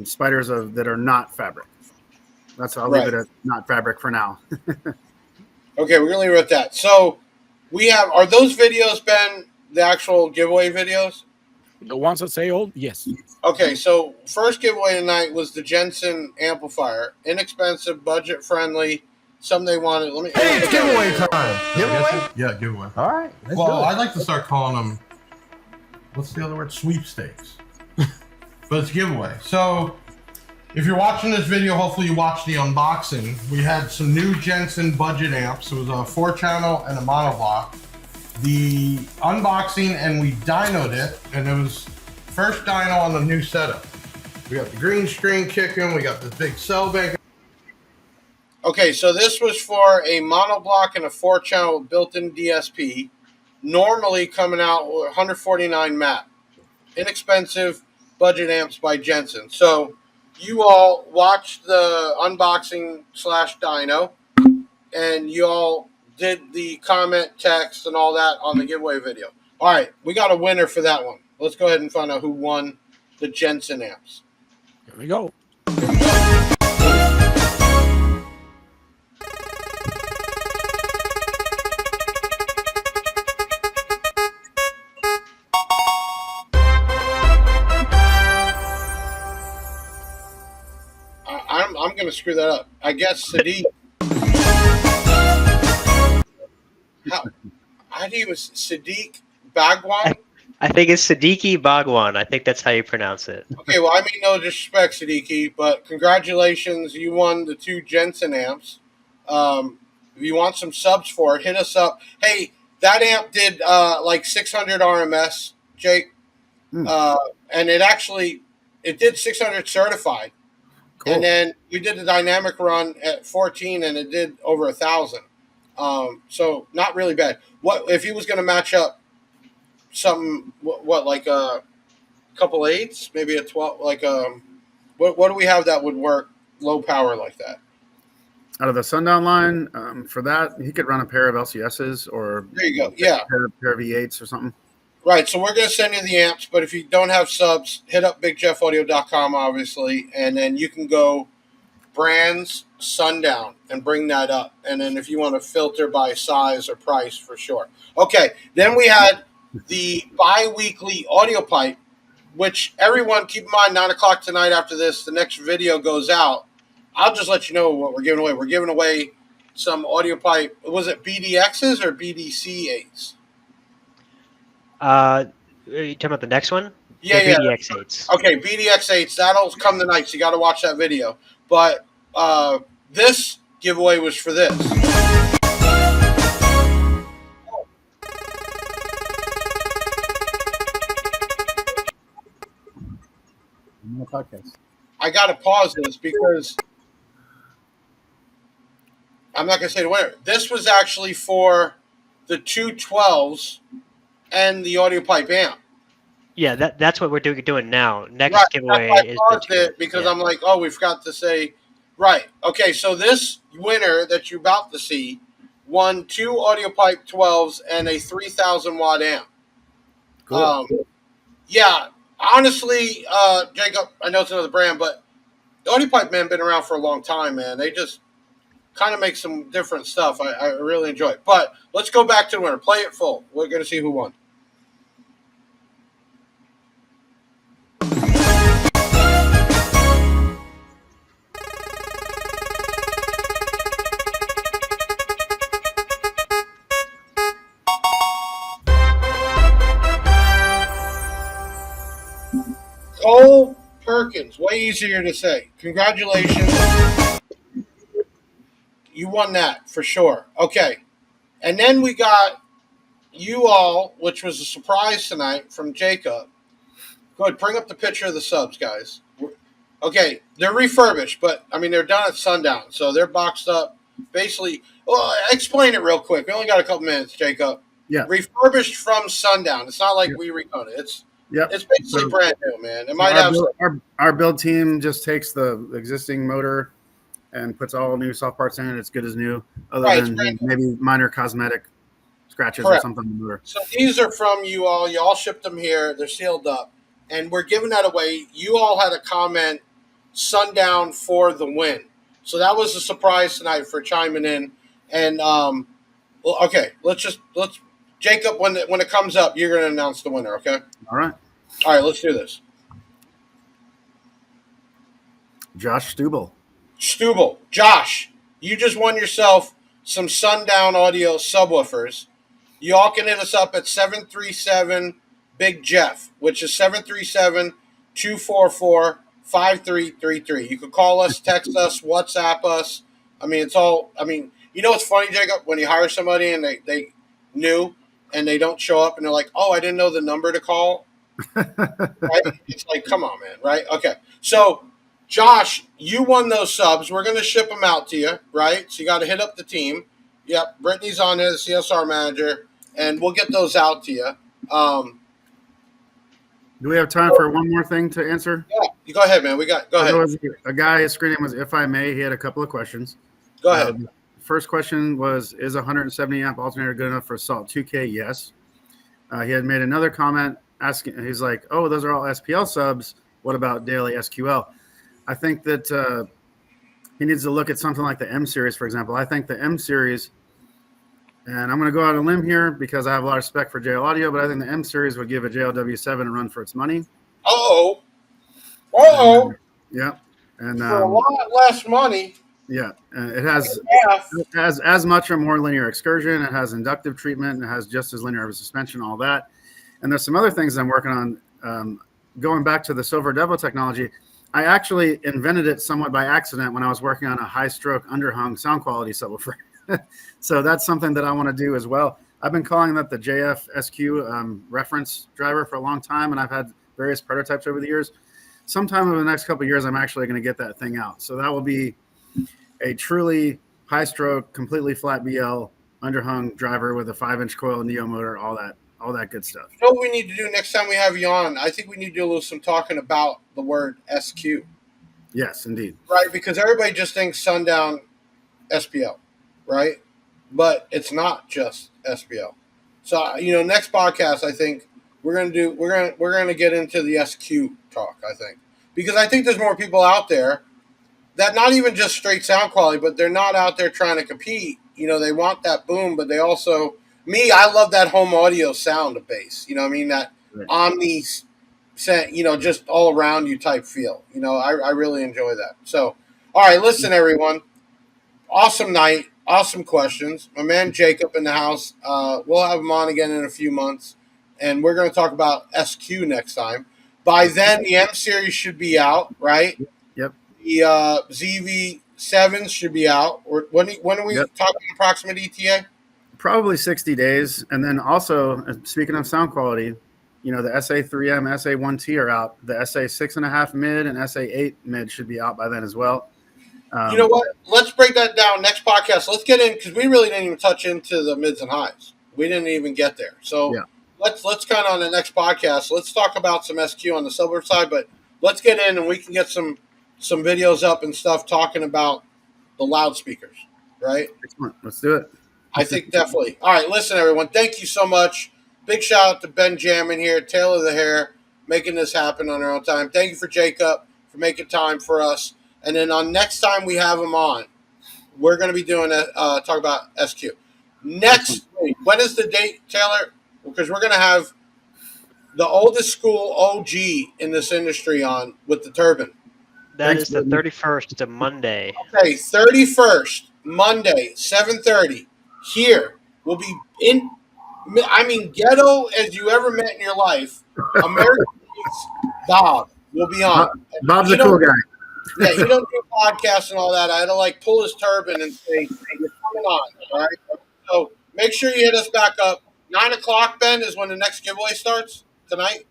spiders that are not fabric. I'll leave it at not fabric for now. Okay, we're gonna leave it at that. So are those videos been the actual giveaway videos? The ones that say old, yes. Okay, so first giveaway tonight was the Jensen amplifier, inexpensive, budget friendly, something they wanted. Hey, it's giveaway time. Giveaway? Yeah, giveaway. All right. Let's Well, do it. I'd like to start calling them, what's the other word? Sweepstakes. But it's giveaway. So if you're watching this video, hopefully you watched the unboxing. We had some new Jensen budget amps. It was a 4-channel and a monoblock. The unboxing, and we dynoed it, and it was first dyno on the new setup. We got the green string kicking, we got this big cell bank. Okay, so this was for a monoblock and a 4-channel built-in DSP, normally coming out with 149 mat. Inexpensive budget amps by Jensen. So you all watched the unboxing / dyno, and you all did the comment, text, and all that on the giveaway video. All right, we got a winner for that one. Let's go ahead and find out who won the Jensen amps. Here we go. I'm going to screw that up. I guess Sadiq. How do you Sadiq Bagwan? I think it's Siddiqui Bhagwan. I think that's how you pronounce it. Okay, well, I mean no disrespect, Siddiqui, but congratulations. You won the 2 Jensen amps. If you want some subs for it, hit us up. Hey, that amp did like 600 RMS, Jake. And it did 600 certified. Cool. And then we did the dynamic run at 14, and it did over 1,000. So not really bad. What if he was going to match up something? What like a couple 8s, maybe a 12? Like what do we have that would work low power like that? Out of the Sundown line, for that he could run a pair of LCSs or there you go, yeah, a pair of V8s or something. Right, so we're going to send you the amps, but if you don't have subs, hit up bigjeffaudio.com, obviously, and then you can go brands Sundown and bring that up. And then if you want to filter by size or price, for sure. Okay, then we had the bi-weekly Audiopipe, which everyone, keep in mind, 9 o'clock tonight after this, the next video goes out. I'll just let you know what we're giving away. We're giving away some Audiopipe. Was it BDXs or BDC8s? Are you talking about the next one? Yeah, the BDX8s. Okay, BDX8s. That'll come tonight, so you got to watch that video. But this giveaway was for this. Podcast. I got to pause this because I'm not going to say the winner. This was actually for the 212s and the Audiopipe amp. Yeah, that's what we're doing now. Next right, giveaway is the 2. It because I'm like, oh, we forgot to say. Right. Okay, so this winner that you're about to see won 2 Audiopipe 12s and a 3,000 watt amp. Cool. Yeah, honestly, Jacob, I know it's another brand, but the Audiopipe man been around for a long time, man. They just kind of make some different stuff. I really enjoy it. But let's go back to the winner. Play it full. We're going to see who won. Cole Perkins, way easier to say. Congratulations. You won that for sure. Okay. And then we got you all, which was a surprise tonight from Jacob. Go ahead, bring up the picture of the subs, guys. Okay, they're refurbished, but, I mean, they're done at Sundown, so they're boxed up. Basically, well, explain it real quick. We only got a couple minutes, Jacob. Yeah. Refurbished from Sundown. It's not like we recode it. It's Yep. It's basically So- brand new, man. It So might have our build team just takes the existing motor and puts all new soft parts in it. It's good as new, other Right, it's than brand new. maybe minor cosmetic scratches or Correct. something on the motor. So these are from you all. You all shipped them here. They're sealed up, and we're giving that away. You all had a comment, Sundown for the win. So that was a surprise tonight for chiming in. And well, okay, let's Jacob, when it comes up, you're going to announce the winner. Okay. All right. All right. Let's do this. Josh Stubel. Stubel, Josh, you just won yourself some Sundown audio subwoofers. You all can hit us up at 737 Big Jeff, which is 737-244-5333. You can call us, text us, WhatsApp us. I mean, it's all, I mean, you know what's funny, Jacob? When you hire somebody and they knew and they don't show up and they're like, oh, I didn't know the number to call. Right? It's like, come on, man. Right? Okay. So, Josh, you won those subs. We're going to ship them out to you, right? So you got to hit up the team. Yep, Brittany's on there, the CSR manager, and we'll get those out to you. Do we have time for one more thing to answer? Yeah, you go ahead, man. Go ahead. There was a guy, his screen name was If I May. He had a couple of questions. Go ahead. First question was, is a 170 amp alternator good enough for Assault 2K? Yes. He had made another comment asking, he's like, oh, those are all SPL subs. What about daily SQL? I think that he needs to look at something like the M series, for example. I think the M series, and I'm going to go out on a limb here because I have a lot of respect for JL Audio, but I think the M series would give a JLW7 a run for its money. Uh-oh. Yeah. And for a lot less money. Yeah. It has as much or more linear excursion. It has inductive treatment. It has just as linear of a suspension, all that. And there's some other things I'm working on. Going back to the Silver Devil technology, I actually invented it somewhat by accident when I was working on a high stroke underhung sound quality subwoofer. So that's something that I want to do as well. I've been calling that the JF SQ reference driver for a long time, and I've had various prototypes over the years. Sometime over the next couple of years, I'm actually going to get that thing out. So that will be a truly high stroke, completely flat BL underhung driver with a 5-inch coil Neo motor, all that good stuff. You know what we need to do next time we have you on? I think we need to do a little some talking about the word SQ. Yes, indeed. Right, because everybody just thinks Sundown SPL, right? But it's not just SPL. So next podcast, I think we're gonna get into the SQ talk. I think because I think there's more people out there that not even just straight sound quality, but they're not out there trying to compete. They want that boom, but they also I love that home audio sound of bass. You know what I mean? That omni, just all around you type feel. I really enjoy that. So, all right, listen, everyone. Awesome night. Awesome questions. My man Jacob in the house. We'll have him on again in a few months, and we're going to talk about SQ next time. By then, the M series should be out, right? Yep. The ZV7s should be out. Or when are we talking approximate ETA? Probably 60 days. And then also, speaking of sound quality, the SA3M, SA1T are out. The SA6.5 mid and SA8 mid should be out by then as well. You know what? Let's break that down next podcast. Let's get in because we really didn't even touch into the mids and highs. We didn't even get there. So let's kind of on the next podcast. Let's talk about some SQ on the subwoofer side, but let's get in and we can get some videos up and stuff talking about the loudspeakers. Right? Excellent. Let's do it. I think definitely. All right, listen, everyone. Thank you so much. Big shout out to Ben Jammin here, Taylor the Hair, making this happen on our own time. Thank you for Jacob for making time for us. And then on next time we have him on, we're going to be doing talk about SQ. Next week, when is the date, Taylor? Because we're going to have the oldest school OG in this industry on with the turbine. That is the 31st. It's a Monday. Okay, 31st, Monday, 7:30. Here we'll be in. Ghetto as you ever met in your life. American Bob will be on. Bob's a cool guy. Yeah, he don't do podcasts and all that. I had to pull his turban and say, hey, you're coming on, all right? So make sure you hit us back up. 9 o'clock, Ben, is when the next giveaway starts tonight.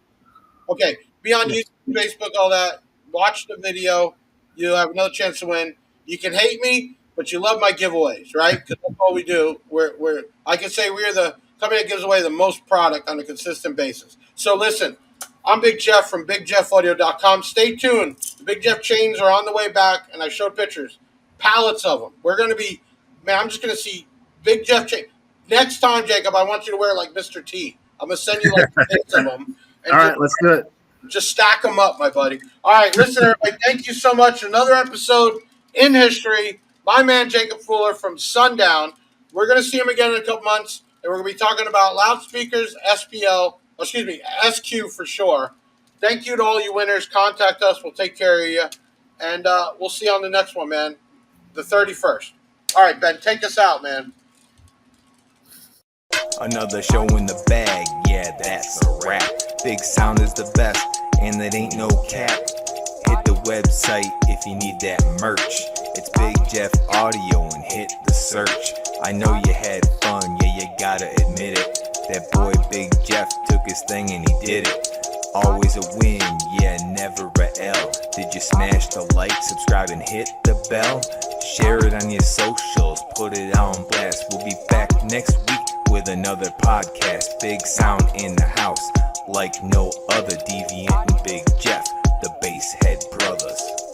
Okay, be on YouTube, Facebook, all that. Watch the video. You'll have another chance to win. You can hate me, but you love my giveaways, right? Because that's all we do. I can say we're the company that gives away the most product on a consistent basis. So listen, I'm Big Jeff from BigJeffAudio.com. Stay tuned. The Big Jeff chains are on the way back, and I showed pictures. Pallets of them. We're going to be, man, I'm just going to see Big Jeff chain. Next time, Jacob, I want you to wear like Mr. T. I'm going to send you like 6 of them. And All right, let's do it. Just stack them up, my buddy. All right, listen, everybody, thank you so much. Another episode in history. My man, Jacob Fuller from Sundown. We're going to see him again in a couple months, and we're going to be talking about loudspeakers, SQ for sure. Thank you to all you winners. Contact us. We'll take care of you. And we'll see you on the next one, man, the 31st. All right, Ben, take us out, man. Another show in the bag, yeah, that's a wrap. Big Sound is the best, and it ain't no cap. Hit the website if you need that merch. It's Big Jeff Audio and hit the search. I know you had fun, yeah, you gotta admit it. That boy Big Jeff took his thing and he did it. Always a win, yeah, never a L. Did you smash the like, subscribe, and hit the bell? Share it on your socials, put it on blast. We'll be back next week with another podcast. Big Sound in the house, like no other. Deviant and Big Jeff, the Basshead Brothers.